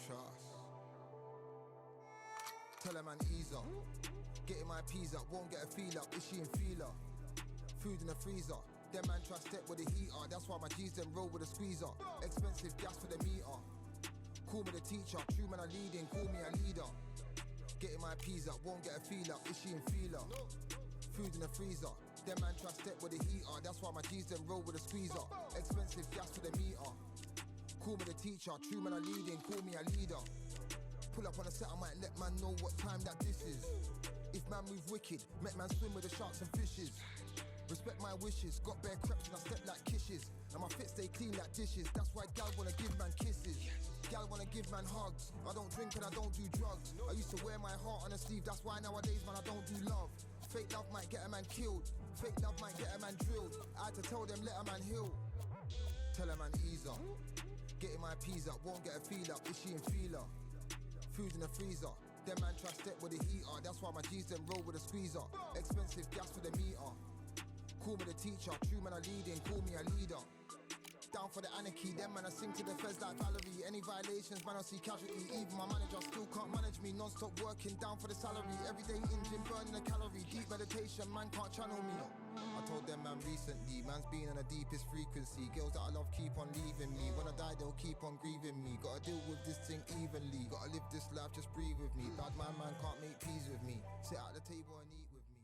Trust. Tell a man ease up. Getting my peas up, won't get a feel up. Is she in feeler? Food in the freezer. Them man try step with the heater. That's why my G's them roll with a squeezer. Expensive gas for the meter. Call me the teacher. True man I leading, call me a leader. Getting my peas up, won't get a feel up. Is she in feeler? Food in the freezer. Them man try step with the heater. That's why my G's them roll with a squeezer. Expensive gas for the meter. Call me the teacher. True man I leading, call me a leader. Pull up on a set, I might let man know what time that this is. If man move wicked, make man swim with the sharks and fishes. Respect my wishes, got bare creps and I step like kisses. And my fit stay clean like dishes. That's why gal wanna give man kisses. Gal wanna give man hugs. I don't drink and I don't do drugs. I used to wear my heart on a sleeve. That's why nowadays man I don't do love. Fake love might get a man killed. Fake love might get a man drilled. I had to tell them let a man heal. Tell a man ease up. Getting my peas up, won't get a feel up. Is she in feeler? Food in the freezer. Them man try step with the heater. That's why my G's them roll with a squeezer. Expensive gas for the meter. Call me the teacher. True man I leading, call me a leader. Down for the anarchy. Them man I sing to the feds like Valerie. Any violations man I see casualty. Even my manager still can't manage me. Non-stop working down for the salary. Everyday in gym burning a calorie. Deep meditation man can't channel me. I told them man recently, man's been on the deepest frequency. Girls that I love keep on leaving me. When I die they'll keep on grieving me. Gotta deal with this thing evenly. Gotta live this life, just breathe with me. Bad man can't make peace with me. Sit at the table and eat with me.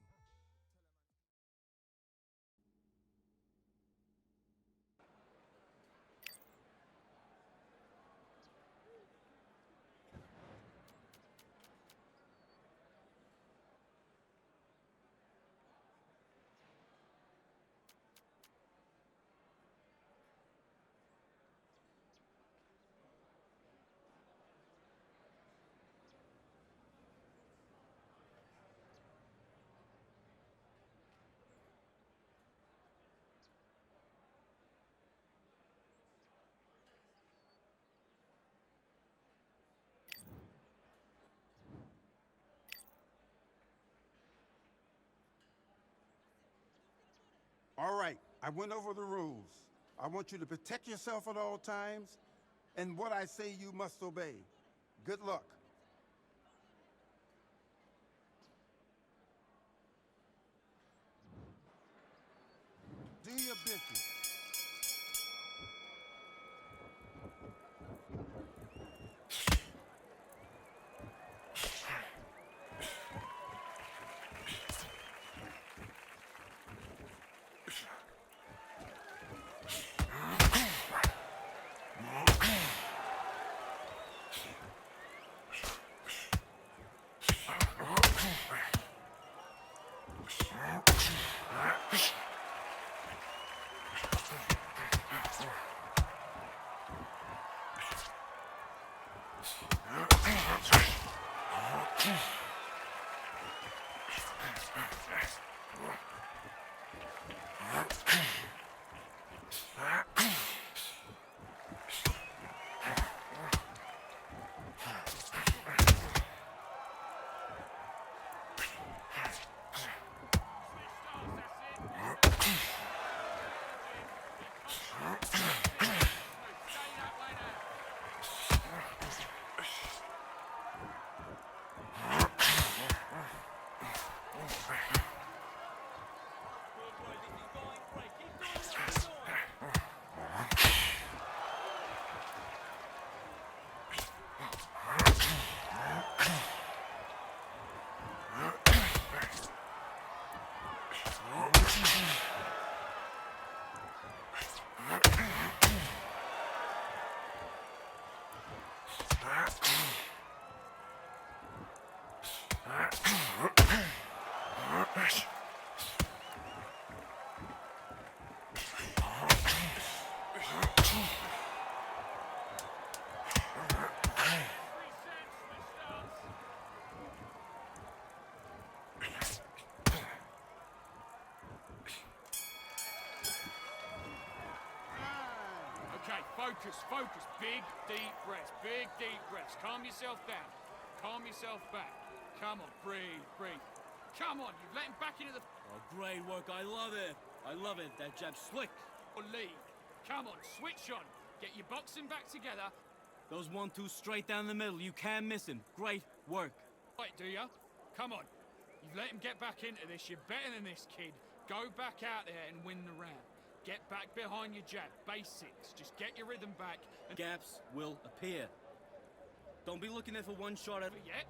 All right, I went over the rules. I want you to protect yourself at all times, and what I say you must obey. Good luck. Do your business. Focus, focus. Big, deep breaths. Big, deep breaths. Calm yourself down. Calm yourself back. Come on, breathe, breathe. Come on, you've let him back into the... Oh, great work. I love it. I love it. That jab slick. lead. Come on, switch on. Get your boxing back together. Those 1-2 straight down the middle. You can't miss him. Great work. Right, do ya? Come on. You've let him get back into this. You're better than this, kid. Go back out there and win the round. Get back behind your jab. Basics. Just get your rhythm back. And Gaps will appear. Don't be looking there for one shot at But yet,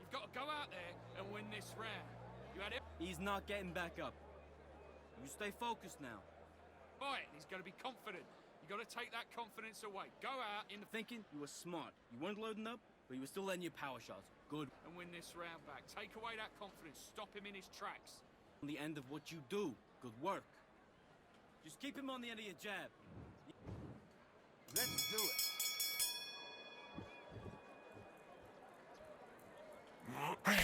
you've got to go out there and win this round. You had it He's not getting back up. You stay focused now. right. He's got to be confident. You got to take that confidence away. Go out in the Thinking you were smart. You weren't loading up, but you were still letting your power shots. Good. and win this round back. Take away that confidence. Stop him in his tracks. On the end of what you do. Good work. Just keep him on the end of your jab. Let's do it. Okay,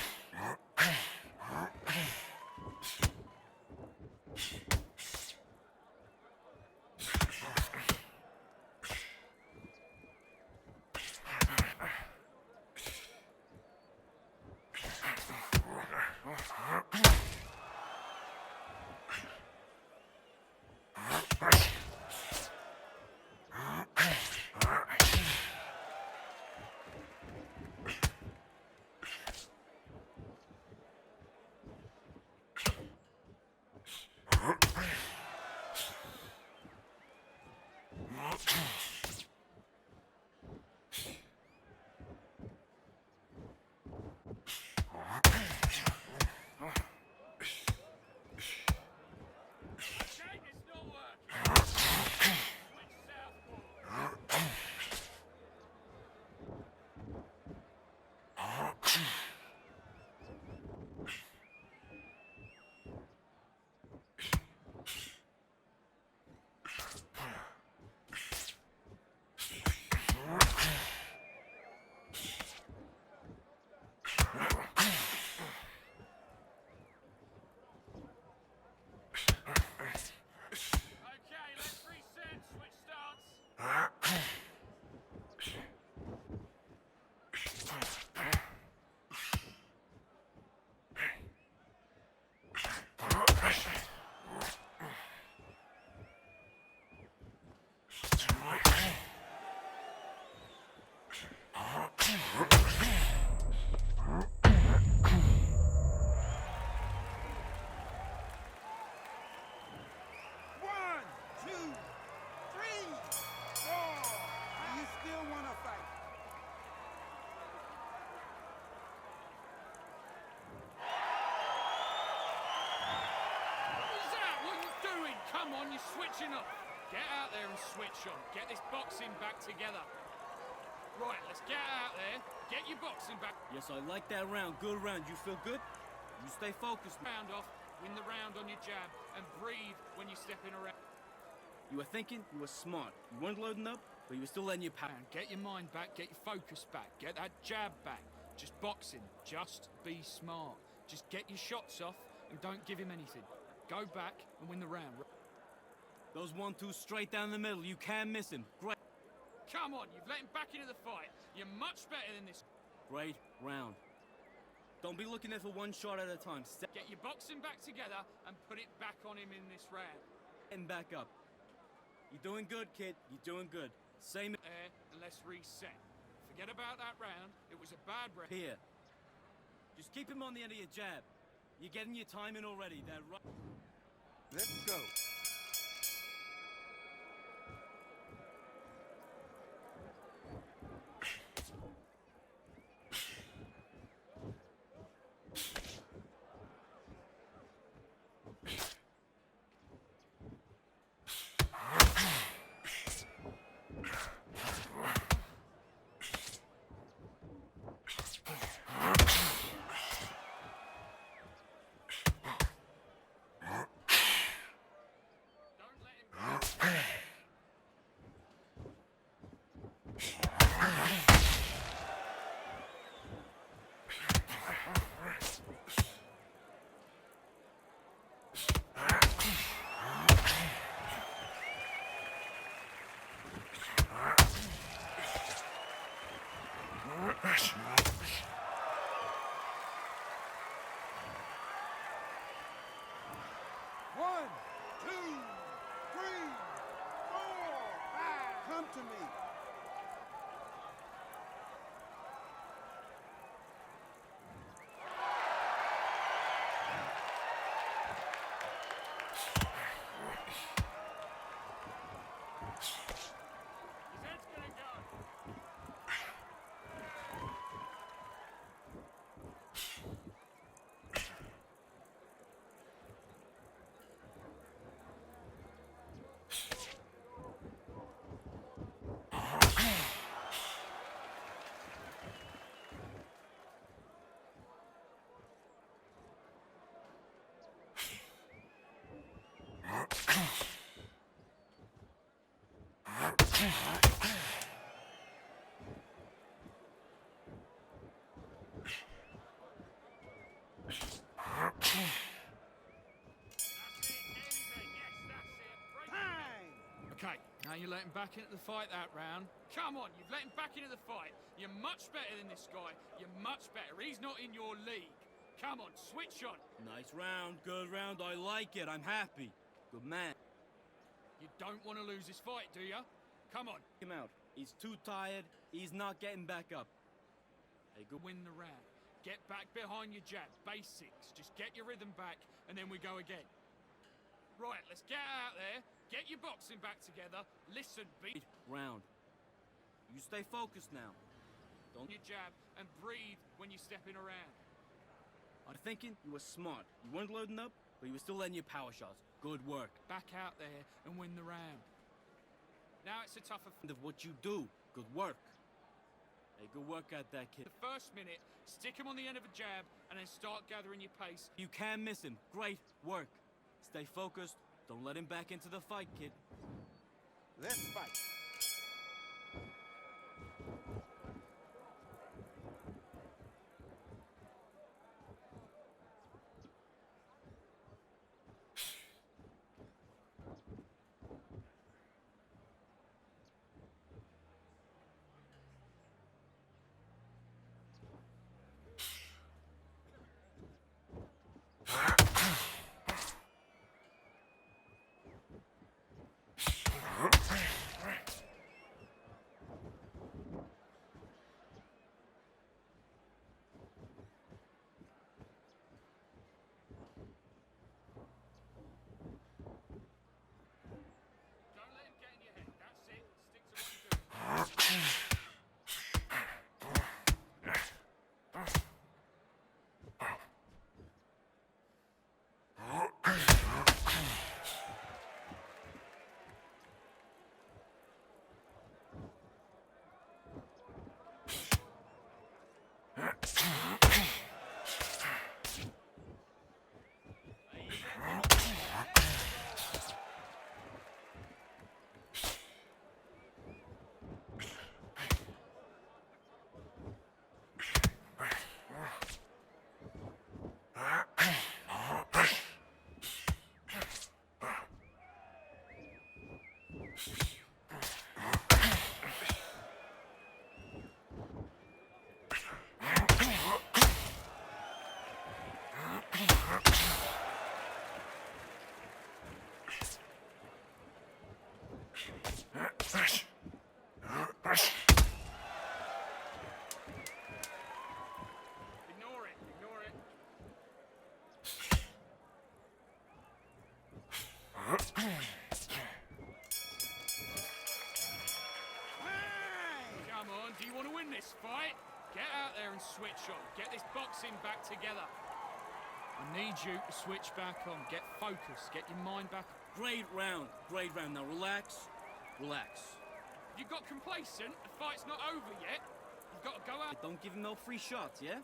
it's not working. Switch southpaw. Okay, let's reset. Switch starts. One, two, three, four. You still want to fight? What is that? What are you doing? Come on, you're switching up. Get out there and switch on. Get this boxing back together. Right, let's get out there. Get your boxing back. Yes, I like that round. Good round. You feel good? You stay focused. Round off. Win the round on your jab. And breathe when you're stepping around. You were thinking, you were smart. You weren't loading up, but you were still letting your power. Get your mind back. Get your focus back. Get that jab back. Just boxing. Just be smart. Just get your shots off and don't give him anything. Go back and win the round. Those 1-2 straight down the middle. You can't miss him. Great. Come on, you've let him back into the fight. You're much better than this. Great round. Don't be looking there for one shot at a time. Step Get your boxing back together and put it back on him in this round. and back up. You're doing good, kid. You're doing good. Same There, and let's reset. Forget about that round. It was a bad round. here. Just keep him on the end of your jab. You're getting your time in already. That right. Let's go. to me. Okay, now you're letting back into the fight that round. Come on, you've let him back into the fight. You're much better than this guy. You're much better. He's not in your league. Come on, switch on. Nice round, good round. I like it. I'm happy. Good man. You don't want to lose this fight, do you? Come on. Him out. He's too tired. He's not getting back up. Hey, good. Win the round. Get back behind your jab. Basics. Just get your rhythm back, and then we go again. Right, let's get out there. Get your boxing back together. Listen, beat. Round. You stay focused now. Don't Your jab and breathe when you're stepping around. I'm thinking you were smart. You weren't loading up, but you were still letting your power shots. Good work. Back out there and win the round. Now it's a tougher. Of what you do. Good work. Hey, good work at that, kid. The first minute, stick him on the end of a jab and then start gathering your pace. You can't miss him. Great work. Stay focused. Don't let him back into the fight, kid. Let's fight. Don't let him get in your head. That's it. Stick to what you're doing. Ignore it. Ignore it. Come on, do you want to win this fight? Get out there and switch on. Get this boxing back together. I need you to switch back on. Get focused. Get your mind back. Great round. Great round. Now relax. Relax. You got complacent. The fight's not over yet. You've got to go out Don't give him no free shots, yeah?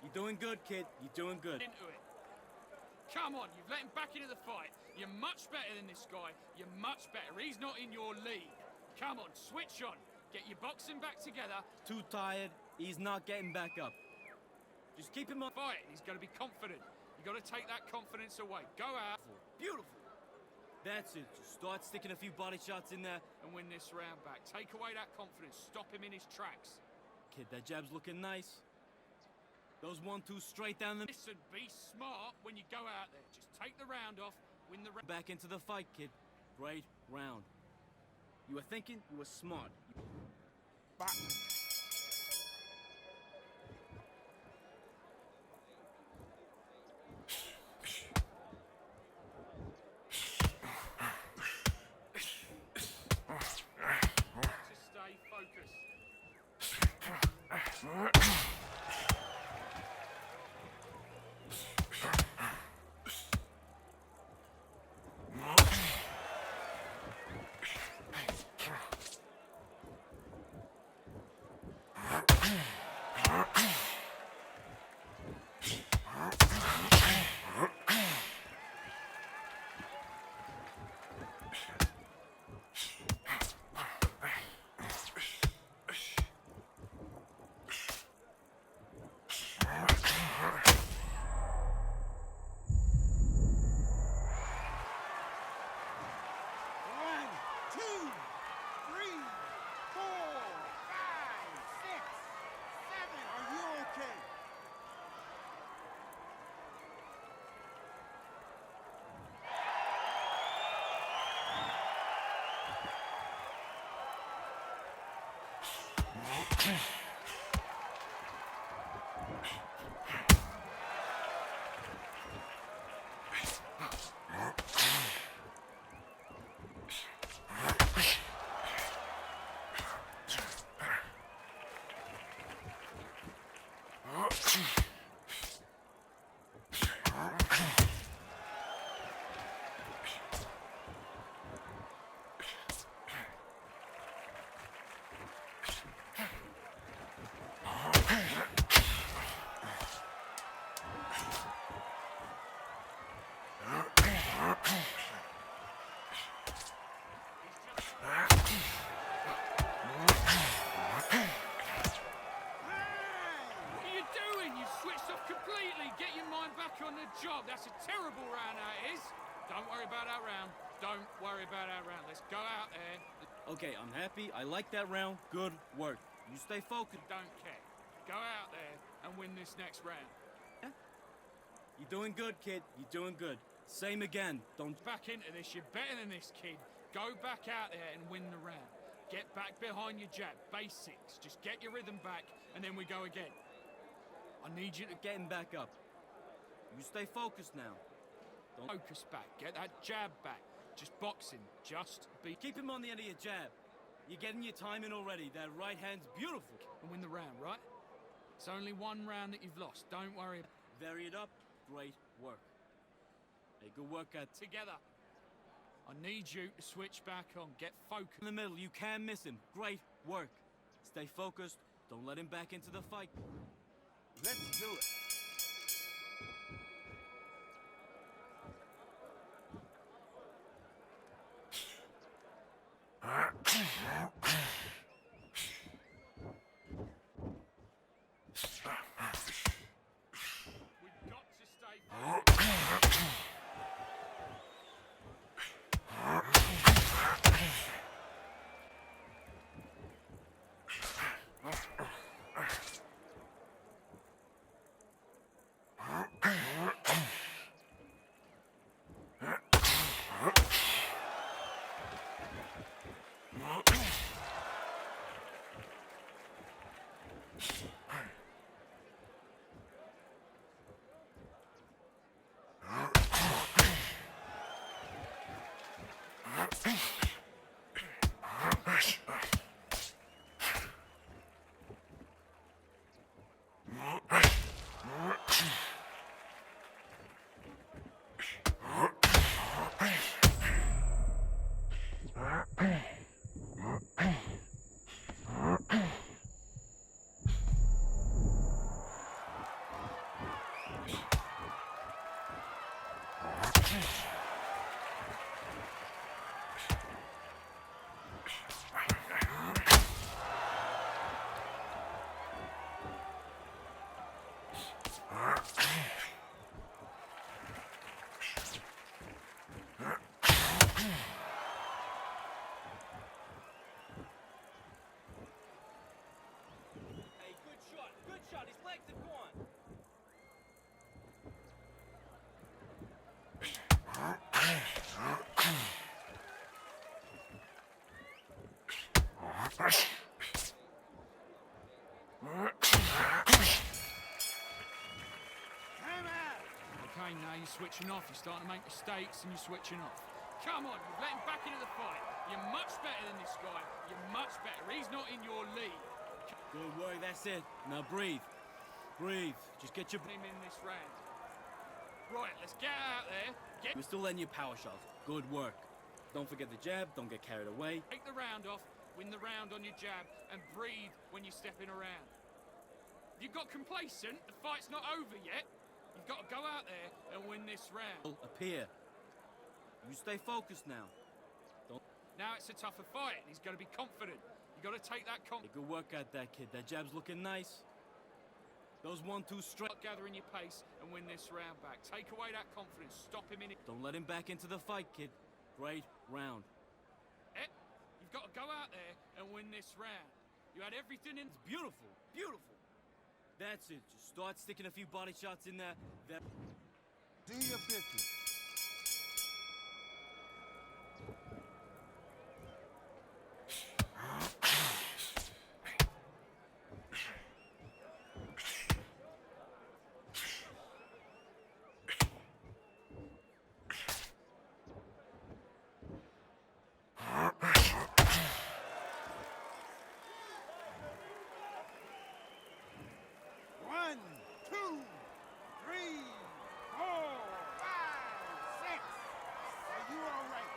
You're doing good, kid. You're doing good. into it. Come on, you've let him back into the fight. You're much better than this guy. You're much better. He's not in your league. Come on, switch on. Get your boxing back together. Too tired. He's not getting back up. Just keep him on. Fight. He's got to be confident. You got to take that confidence away. Go out Beautiful. That's it. Just start sticking a few body shots in there. and win this round back. Take away that confidence. Stop him in his tracks. Kid, that jab's looking nice. Those 1-2 straight down the... Listen, be smart when you go out there. Just take the round off. Win the round. Back into the fight, kid. Great round. You were thinking, you were smart. Bop. Just stay focused. On the job. That's a terrible round, that is. Don't worry about that round. Don't worry about that round. Let's go out there. Okay, I'm happy. I like that round. Good work. You stay focused. Don't care. Go out there and win this next round. Yeah? You're doing good, kid. You're doing good. Same again. Don't back into this. You're better than this, kid. Go back out there and win the round. Get back behind your jab. Basics. Just get your rhythm back, and then we go again. I need you to get him back up. You stay focused now. Don't focus back. Get that jab back. Just boxing. Just be. Keep him on the end of your jab. You're getting your time in already. That right hand's beautiful. And win the round, right? It's only one round that you've lost. Don't worry. Vary it up. Great work. Hey, good work at together. I need you to switch back on. Get focused. In the middle. You can't miss him. Great work. Stay focused. Don't let him back into the fight. Let's do it. We've got to stay focused. switching off. You're starting to make mistakes and you're switching off. Come on, you've let him back into the fight. You're much better than this guy. You're much better. He's not in your league. Good work, that's it. Now breathe. Breathe. Just get your... Him in this round. Right, let's get out there. You're still letting your power shots. Good work. Don't forget the jab. Don't get carried away. Take the round off. Win the round on your jab. And breathe when you're stepping around. You got complacent. The fight's not over yet. You've got to go out there and win this round. Appear. You stay focused now. Now it's a tougher fight, and he's got to be confident. You got to take that confidence. Good work at that, kid. That jab's looking nice. Those 1-2 straight. Gathering your pace and win this round back. Take away that confidence. Stop him in it. Don't let him back into the fight, kid. Great round. You've got to go out there and win this round. You had everything in. It's beautiful. Beautiful. That's it. Just start sticking a few body shots in there. Do your business. One, two, three, 4, 5, 6. Are you all right?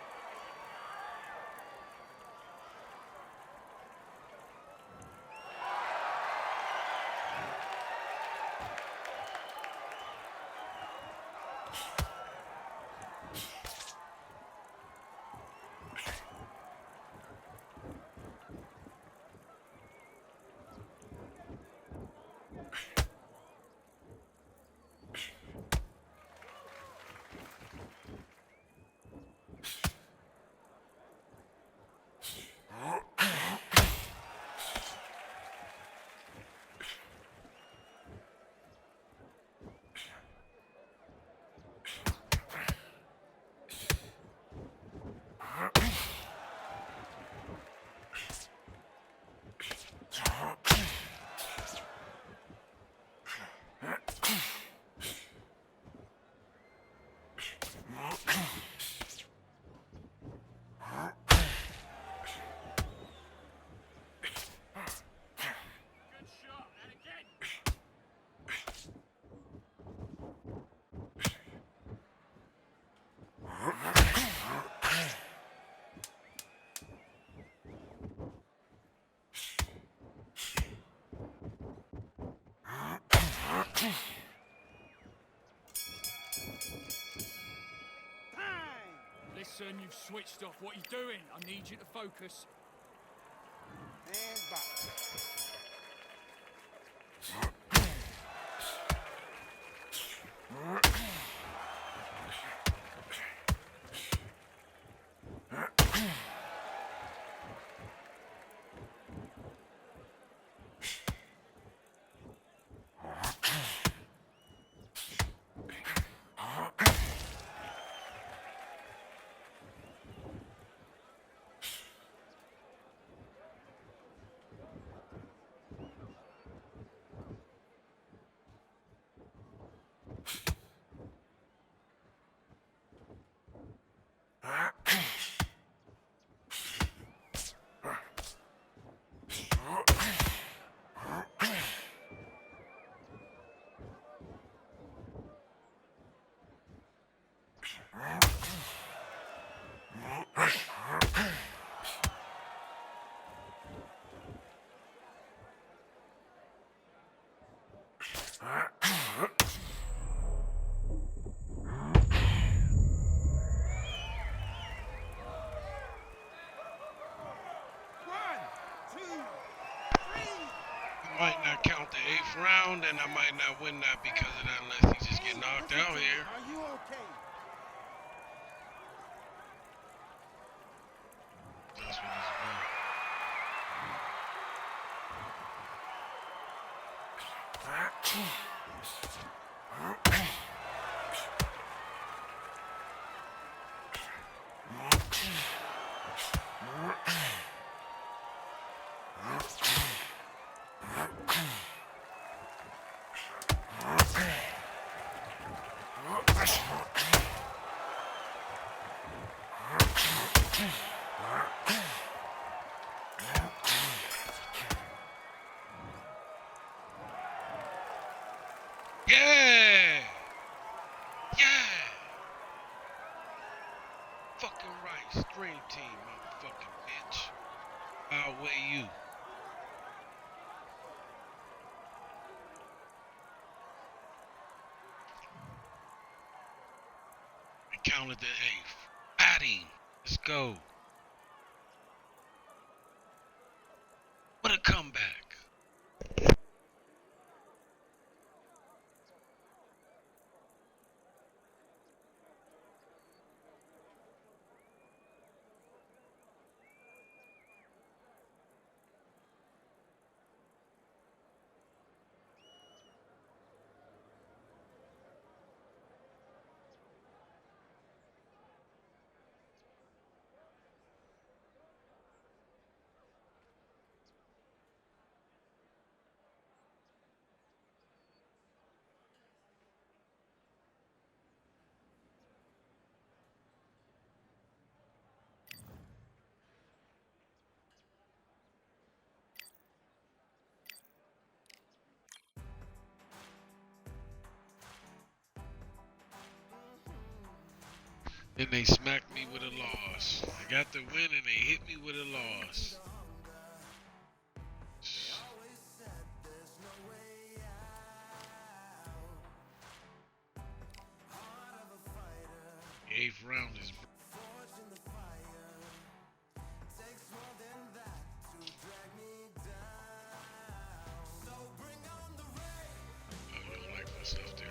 Good shot, and again. Listen, you've switched off. What are you doing? I need you to focus. And back. Might not count the 8th round, and I might not win that because of that unless he just get knocked out here. Are you okay? That's what it's about. Scream team, motherfucking bitch. Outweigh you. And counted the eighth. Batting. Let's go. What a comeback. Then they smacked me with a loss. I got the win and they hit me with a loss. The 8th round is. Oh, you don't like my stuff there.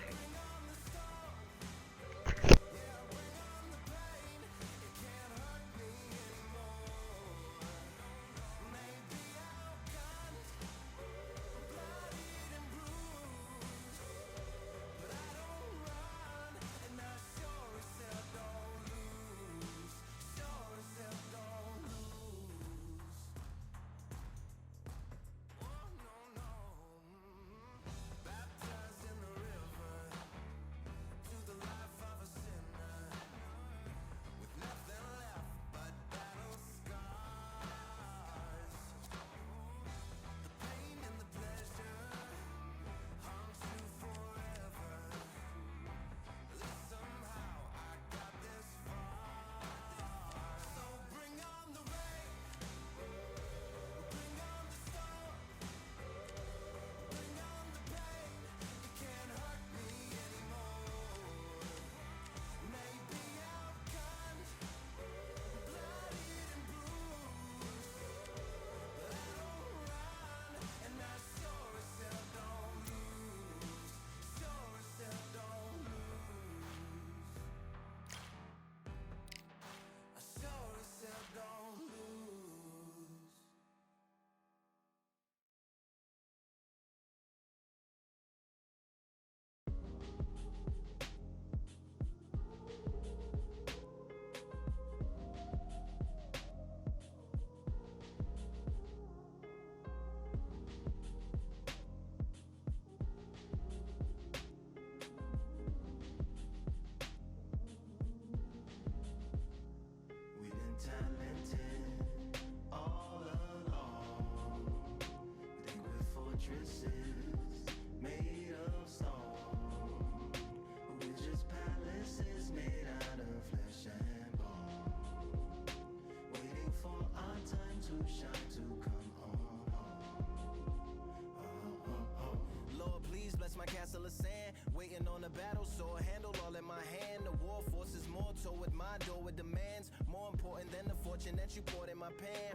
My castle of sand, waiting on a battle sword, handle all in my hand. The war forces more toward my door with demands more important than the fortune that you poured in my pan.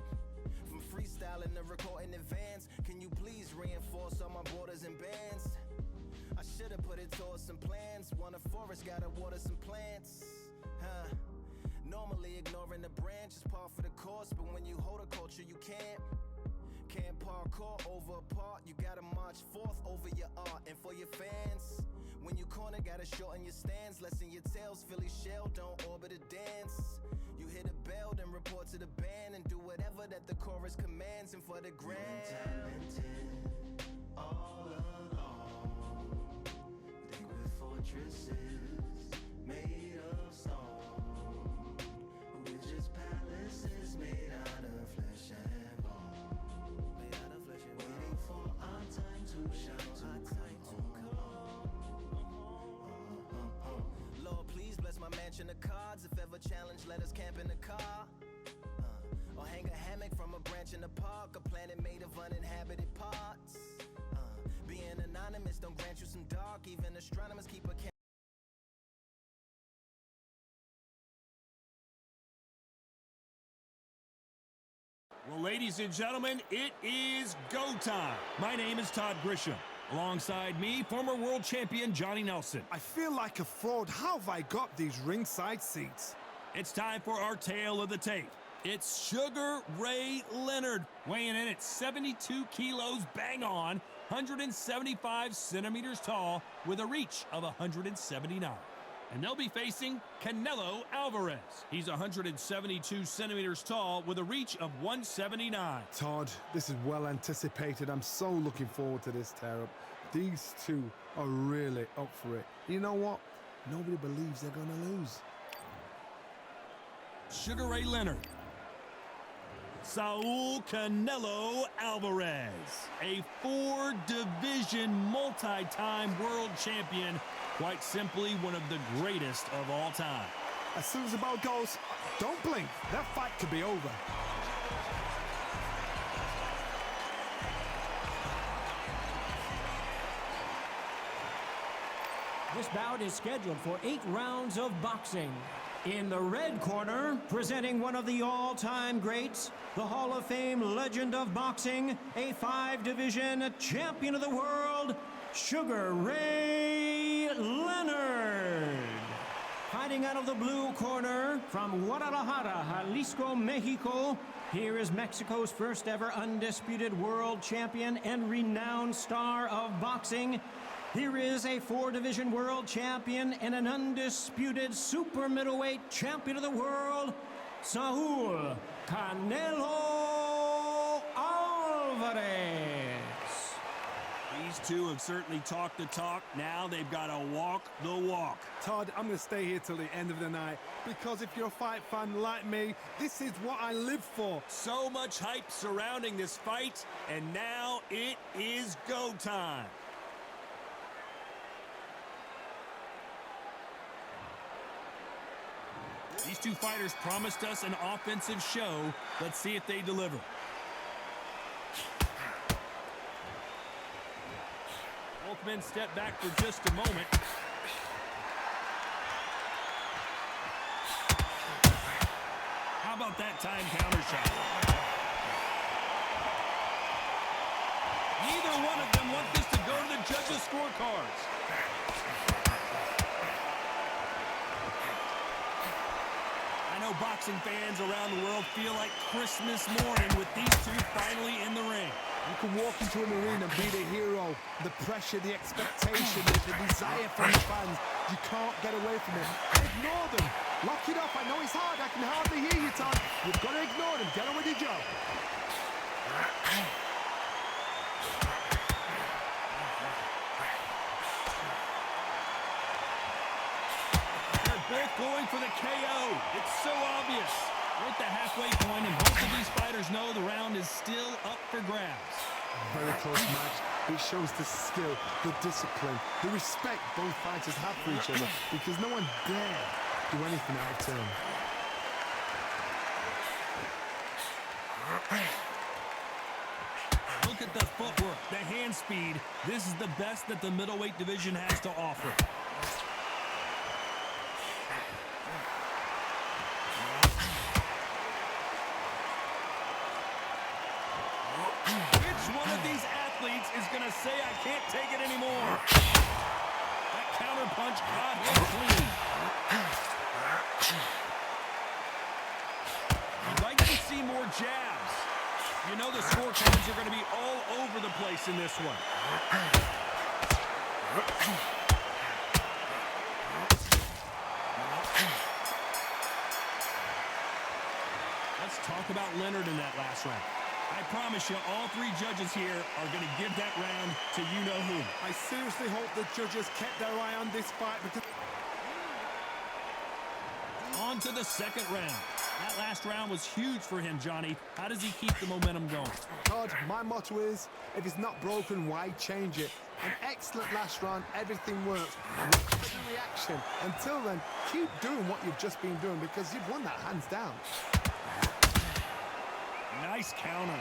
From freestyling to recording advance, can you please reinforce all my borders and bands? I should've put it towards some plans. Want a forest, gotta water some plants. Normally ignoring the branch is par for the course, but when you hold a culture you can't parkour over a part. You gotta march forth over your art and for your fans. When you corner, gotta shorten your stance. Lessen your tails, Philly shell, don't orbit a dance. You hit a bell, then report to the band and do whatever that the chorus commands. And for the grand, talented all along. Think with fortresses made of stone. We're just palaces made out of flesh and bone. Waiting for our time to shine, to come. Lord, please bless my mansion matching the cards. If ever challenged, let us camp in the car. Or hang a hammock from a branch in the park. A planet made of uninhabited parts. Being anonymous don't grant you some dark. Even astronomers keep a Well, ladies and gentlemen, it is go time. My name is Todd Grisham. Alongside me, former world champion Johnny Nelson. I feel like a fraud. How have I got these ringside seats? It's time for our tale of the tape. It's Sugar Ray Leonard, weighing in at 72 kilos bang on, 175 centimeters tall, with a reach of 179. And they'll be facing Canelo Alvarez. He's 172 centimeters tall with a reach of 179. Todd, this is well anticipated. I'm so looking forward to this tear-up. These two are really up for it. You know what? Nobody believes they're going to lose. Sugar Ray Leonard. Saul Canelo Alvarez, a 4-division multi-time world champion, quite simply one of the greatest of all time. As soon as the bell goes, don't blink. That fight could be over. This bout is scheduled for 8 rounds of boxing. In the red corner, presenting one of the all-time greats, the Hall of Fame legend of boxing, a 5-division champion of the world, Sugar Ray Leonard. Fighting out of the blue corner, from Guadalajara, Jalisco, Mexico, here is Mexico's first ever undisputed world champion and renowned star of boxing. Here is a 4-division world champion and an undisputed super middleweight champion of the world, Saul Canelo Alvarez. These two have certainly talked the talk. Now they've got to walk the walk. Todd, I'm going to stay here till the end of the night because if you're a fight fan like me, this is what I live for. So much hype surrounding this fight, and now it is go time. These two fighters promised us an offensive show. Let's see if they deliver. Both men step back for just a moment. How about that time counter shot? Neither one of them want this to go to the judges' scorecards. Boxing fans around the world feel like Christmas morning with these two finally in the ring. You can walk into an arena and be the hero. The pressure, the expectation, the desire from the fans. You can't get away from it. Ignore them. Lock it up. I know it's hard. I can hardly hear you, Todd. You've got to ignore them. Get on with your job. Both going for the KO. It's so obvious. We're at the halfway point, and both of these fighters know the round is still up for grabs. Very close match. It shows the skill, the discipline, the respect both fighters have for each other because no one dare do anything out of turn. Look at the footwork, the hand speed. This is the best that the middleweight division has to offer. Is going to say, I can't take it anymore. That counter punch caught him clean. I'd like to see more jabs. You know the scorecards are going to be all over the place in this one. Let's talk about Leonard in that last round. I promise you, all 3 judges here are going to give that round to you-know-who. I seriously hope the judges kept their eye on this fight because... On to the second round. That last round was huge for him, Johnny. How does he keep the momentum going? Todd, my motto is, if it's not broken, why change it? An excellent last round, everything works. The reaction. Until then, keep doing what you've just been doing because you've won that hands down. Nice counter.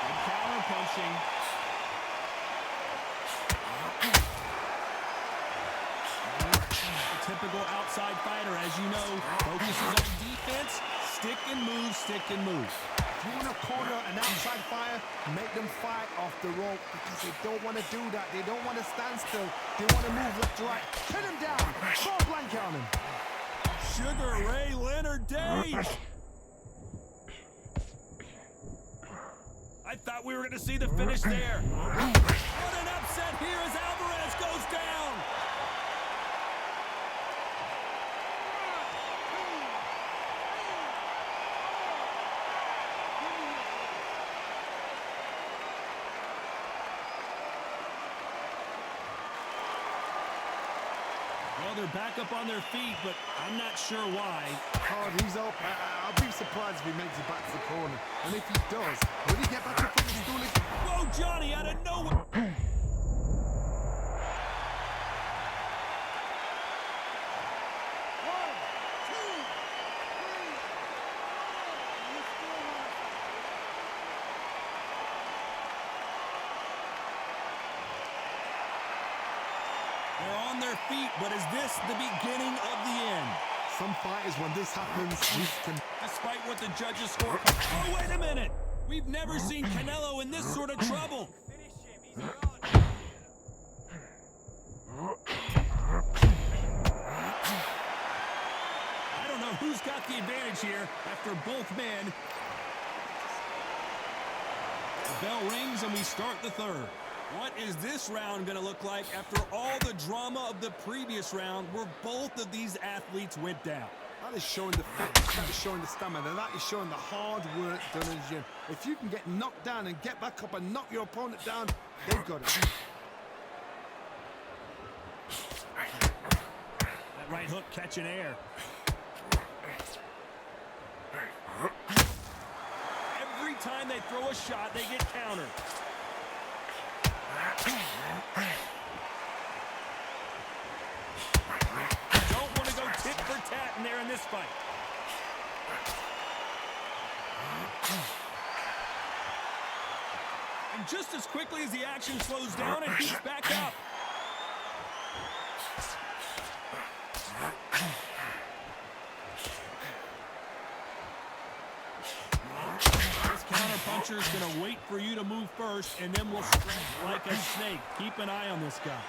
Good counter punching. A typical outside fighter, as you know, focuses on defense, stick and move, stick and move. If you want to corner an outside fighter, make them fight off the rope because they don't want to do that. They don't want to stand still. They want to move left to right. Pin him down. Go blank on him. Sugar Ray Leonard days. I thought we were going to see the finish there. What an upset here as Alvarez goes down. Well, they're back up on their feet, but I'm not sure why. Hard, he's up. I'll be surprised if he makes it back to the corner. And if he does, will he get back up on the stool again? Whoa, Johnny, out of nowhere. They're on their feet, but is this the beginning of the end? Some fighters, when this happens, Despite what the judges score. Oh, wait a minute! We've never seen Canelo in this sort of trouble. Finish him. He's gone. I don't know who's got the advantage here after both men. The bell rings and we start the third. What is this round going to look like after all the drama of the previous round where both of these athletes went down? that is showing the fitness, that is showing the stamina, that is showing the hard work done in the gym. If you can get knocked down and get back up and knock your opponent down, they've got it. That right hook catching air. Every time they throw a shot, they get countered. Don't want to go tit for tat in there in this fight. And just as quickly as the action slows down, it heats back up. Puncher is going to wait for you to move first, and then will strike like a snake. Keep an eye on this guy.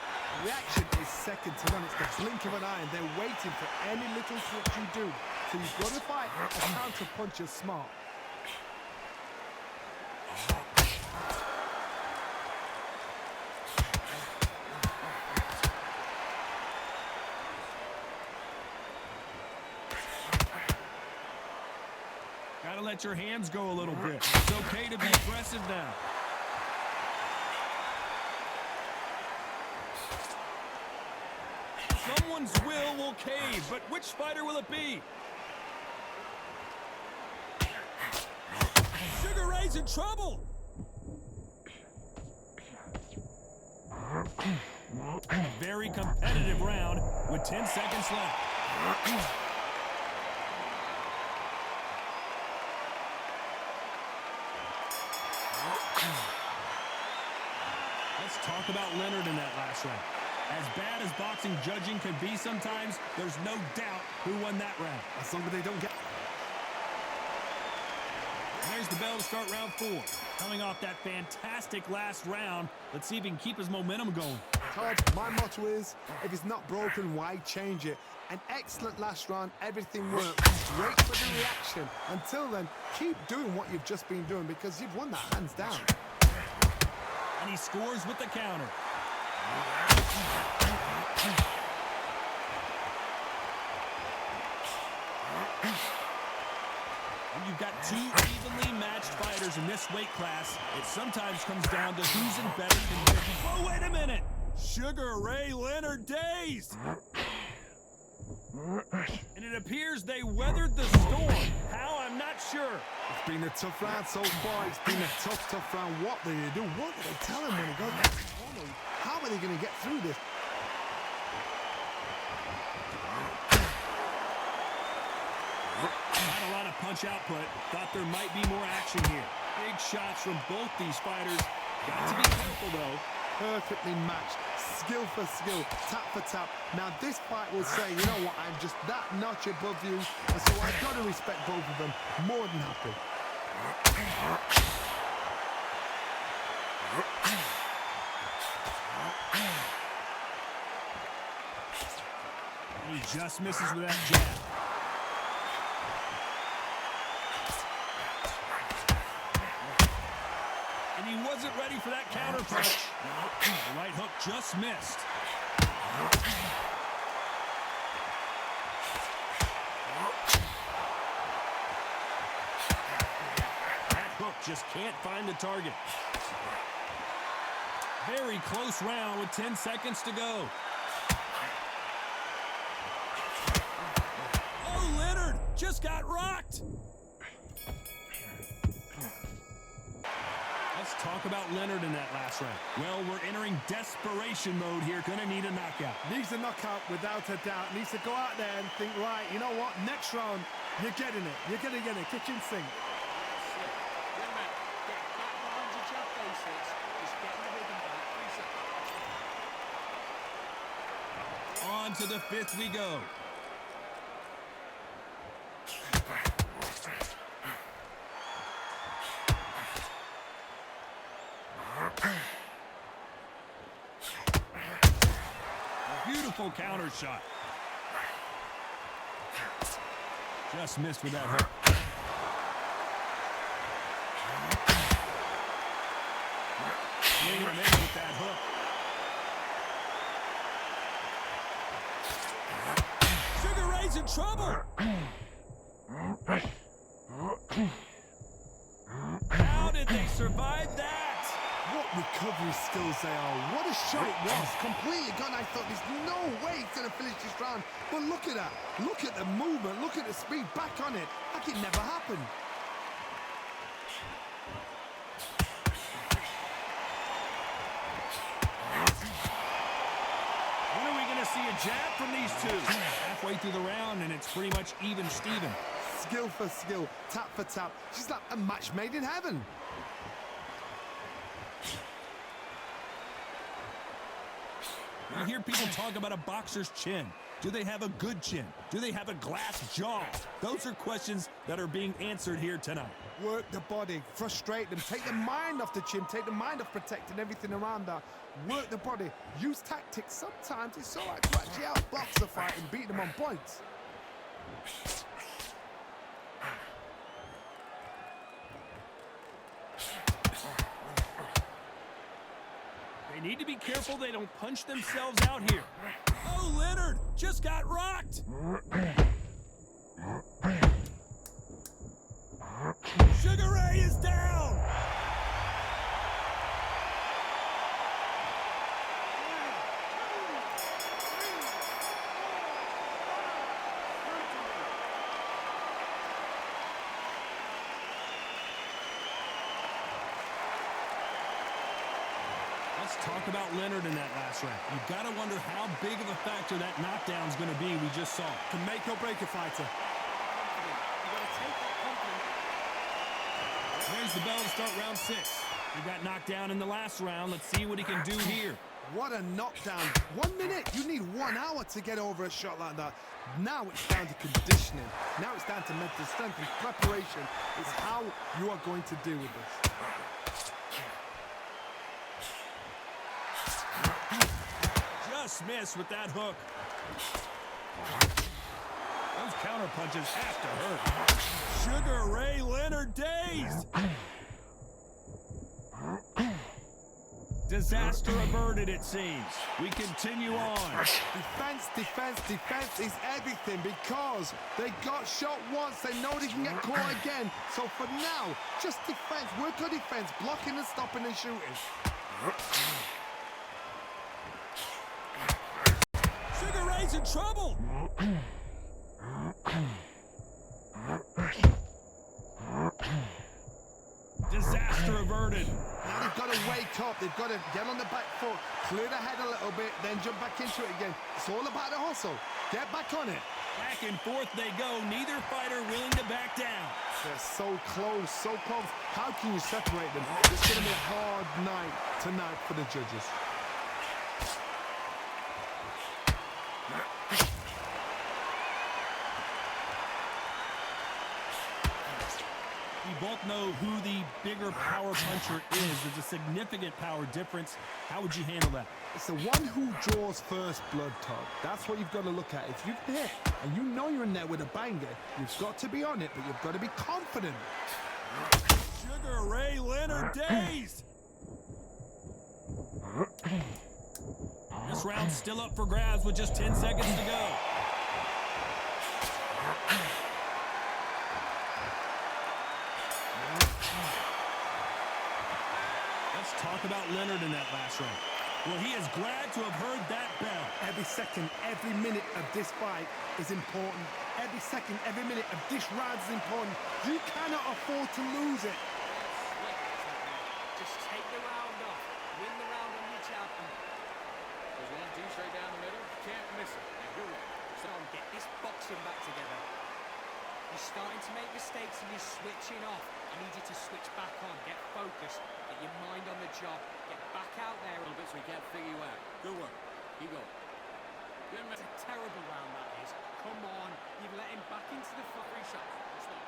Reaction is second to none. It's the blink of an eye, and they're waiting for any little switch you do. So you've got to fight a counter puncher smart. Gotta let your hands go a little bit. It's okay to be aggressive now. Someone's will cave, but which fighter will it be? Sugar Ray's in trouble. Very competitive round with 10 seconds left. Let's talk about Leonard in that last round. As bad as boxing judging can be sometimes, there's no doubt who won that round. As long as they don't get... There's the bell to start round 4. Coming off that fantastic last round, let's see if he can keep his momentum going. Todd, my motto is, if it's not broken, why change it? An excellent last round, everything worked. Wait for the reaction. Until then, keep doing what you've just been doing because you've won that hands down. And he scores with the counter. When you've got two evenly matched fighters in this weight class, it sometimes comes down to who's in better condition. Oh, wait a minute! Sugar Ray Leonard dazed! And it appears they weathered the storm. How? I'm not sure. It's been a tough round so far. It's been a tough round. What do you do? What do they tell him when he goes back to the corner? How are they going to get through this? Not a lot of punch output. Thought there might be more action here. Big shots from both these fighters. Got to be careful, though. Perfectly matched, skill for skill, tap for tap. Now this fight will say, you know what, I'm just that notch above you, and so I've got to respect both of them. More than happy. He just misses with that jab. And he wasn't ready for that counter punch. The right hook just missed. That hook just can't find the target. Very close round with 10 seconds to go. Oh, Leonard just got rocked. Let's talk about Leonard in that last round. Well, we're entering desperation mode here. Gonna need a knockout. Needs a knockout without a doubt. Needs to go out there and think, right, you know what, next round, you're getting it. You're gonna get it. Kitchen sink. Young man, get back behind your jab basics. Just get the rhythm back. 3 seconds. On to the 5th we go. Beautiful counter shot. Just missed with that hook. Swinging him in with that hook. Sugar Ray's in trouble. How did they survive that? What recovery skills they are. What a shot it was. Completely gone. I thought there's no way he's going to finish this round. But look at that. Look at the movement. Look at the speed. Back on it. Like it never happened. When are we going to see a jab from these two? Halfway through the round, and it's pretty much even Steven. Skill for skill. Tap for tap. She's like a match made in heaven. You hear people talk about a boxer's chin. Do they have a good chin? Do they have a glass jaw? Those are questions that are being answered here tonight. Work the body, frustrate them, take the mind off the chin, take the mind off protecting everything around that. Work the body, use tactics. Sometimes it's all right to actually outbox the fight and beat them on points. They need to be careful they don't punch themselves out here. Oh, Leonard just got rocked. Sugar Ray is down. Let's talk about Leonard in that last round. You've got to wonder how big of a factor that knockdown's going to be we just saw. To make or break a fighter. There's the bell to start round 6. He got knocked down in the last round. Let's see what he can do here. What a knockdown. 1 minute. You need 1 hour to get over a shot like that. Now it's down to conditioning. Now it's down to mental strength and preparation. It's how you are going to deal with this. Just missed with that hook. Those counter punches have to hurt. Sugar Ray Leonard dazed. Disaster averted, it seems. We continue on. Defense, defense, defense is everything because they got shot once. They know they can get caught again. So for now, just defense. Work on defense. Blocking and stopping and shooting. Sugar Ray's in trouble. Disaster averted. Now they've got to wake up. They've got to get on the back foot, clear the head a little bit, then jump back into it again. It's all about the hustle. Get back on it. Back and forth they go. Neither fighter willing to back down. They're so close, so close. How can you separate them? It's going to be a hard night tonight for the judges. We both know who the bigger power puncher is. There's a significant power difference. How would you handle that? It's the one who draws first blood, Todd. That's what you've got to look at. If you can hit and you know you're in there with a banger, you've got to be on it, but you've got to be confident. Sugar Ray Leonard dazed. This round's still up for grabs with just 10 seconds to go. Let's talk about Leonard in that last round. Well, he is glad to have heard that bell. Every second, every minute of this fight is important. Every second, every minute of this round is important. You cannot afford to lose it. Just take the round off. Win the round on your jab. There's 1, 2 straight down the middle. Can't miss it. And good one. So get this boxing back together. You're starting to make mistakes and you're switching off. I need you to switch back on. Get focused. Get your mind on the job. Get back out there A little bit so we can't figure you out. Good work. Keep going. Good man. It's a terrible round, that is. Come on. You've let him back into the front. 3 shots. Stop.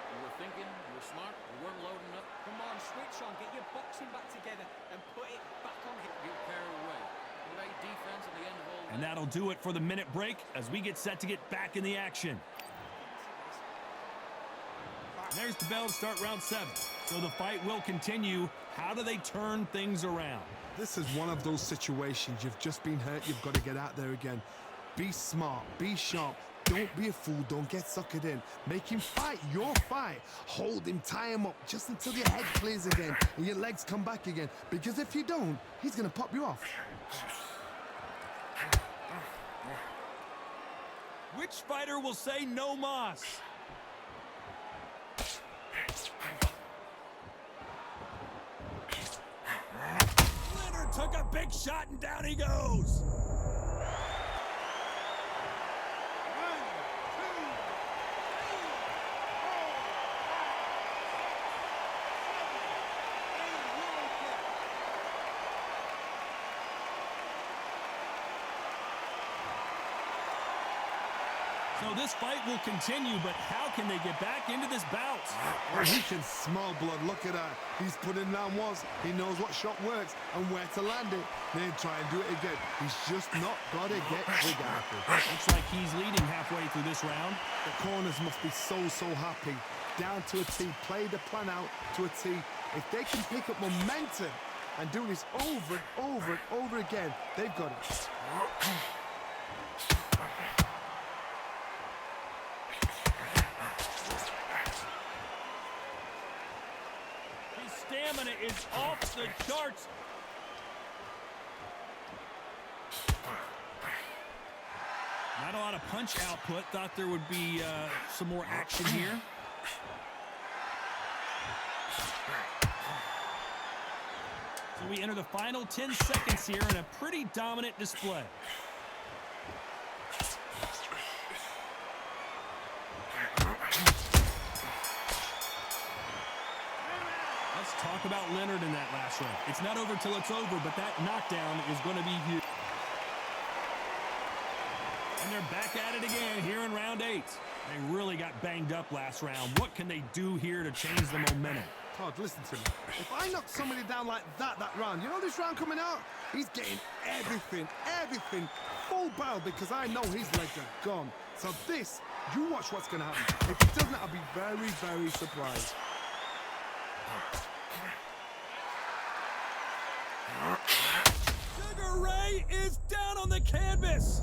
You were thinking, you were smart, you weren't loading up. Come on, switch on. Get your boxing back together and put it back on him. Get carried away. Great defense at the end of all that. And that'll do it for the minute break as we get set to get back in the action. There's the bell to start round 7. So the fight will continue. How do they turn things around? This is one of those situations. You've just been hurt. You've got to get out there again. Be smart. Be sharp. Don't be a fool. Don't get suckered in. Make him fight your fight. Hold him. Tie him up just until your head clears again and your legs come back again. Because if you don't, he's going to pop you off. Which fighter will say no mas? Leonard took a big shot and down he goes. So this fight will continue, but how can they get back into this bout? Well, he can smell blood. Look at that. He's put in round ones. He knows what shot works and where to land it. Then try and do it again. He's just not got to get trigger happy. Looks like he's leading halfway through this round. The corners must be so happy. Down to a T. Play the plan out to a T. If they can pick up momentum and do this over and over and over again, they've got it. Stamina is off the charts. Not a lot of punch output. Thought there would be some more action here. So we enter the final 10 seconds here in a pretty dominant display. Talk about Leonard in that last round. It's not over till it's over, but that knockdown is going to be huge. And they're back at it again here in round 8. They really got banged up last round. What can they do here to change the momentum? Todd, listen to me. If I knock somebody down like that round, you know this round coming out? He's getting everything, full barrel because I know his legs are gone. So this, you watch what's going to happen. If he doesn't, I'll be very, very surprised. Sugar Ray is down on the canvas.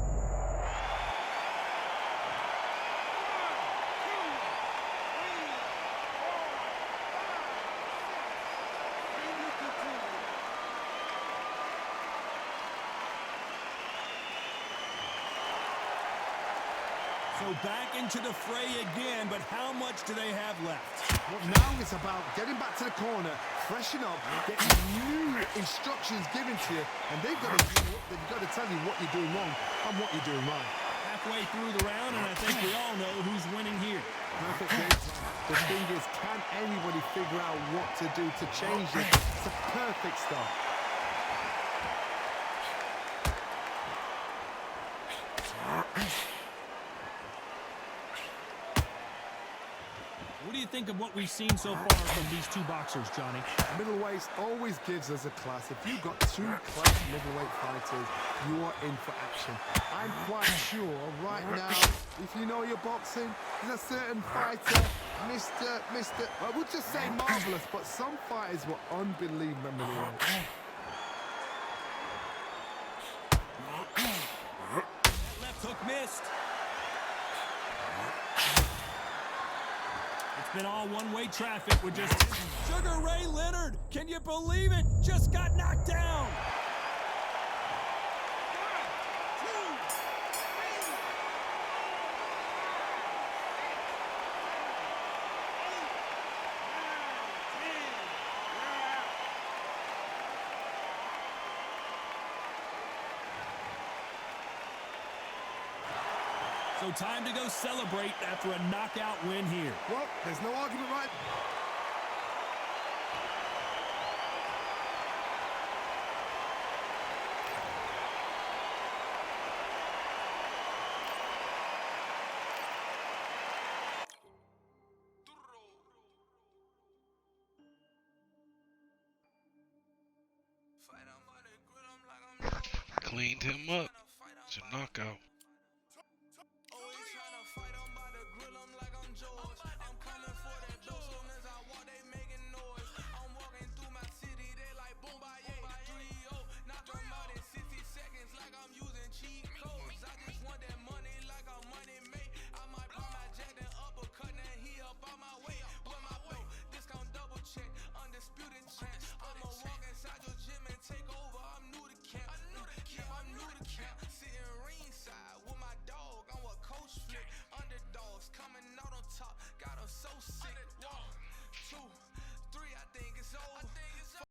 So back into the fray again, but how much do they have left? Well, now it's about getting back to the corner, freshen up, getting new instructions given to you, and they've got to tell you what you're doing wrong and what you're doing right. Halfway through the round, and I think we all know who's winning here. Perfect game plan. The thing is, can anybody figure out what to do to change it? It's a perfect start. What do you think of what we've seen so far from these two boxers, Johnny? Middleweight always gives us a class. If you've got two class middleweight fighters, you are in for action. I'm quite sure right now, if you know your boxing, there's a certain fighter, Mr. I would just say marvelous, but some fighters were unbelievable middleweight. Left hook missed. It's been all one-way traffic with just Sugar Ray Leonard. Can you believe it? Just got knocked down. So time to go celebrate after a knockout win here. Well, there's no argument, right? Cleaned him up. It's a knockout.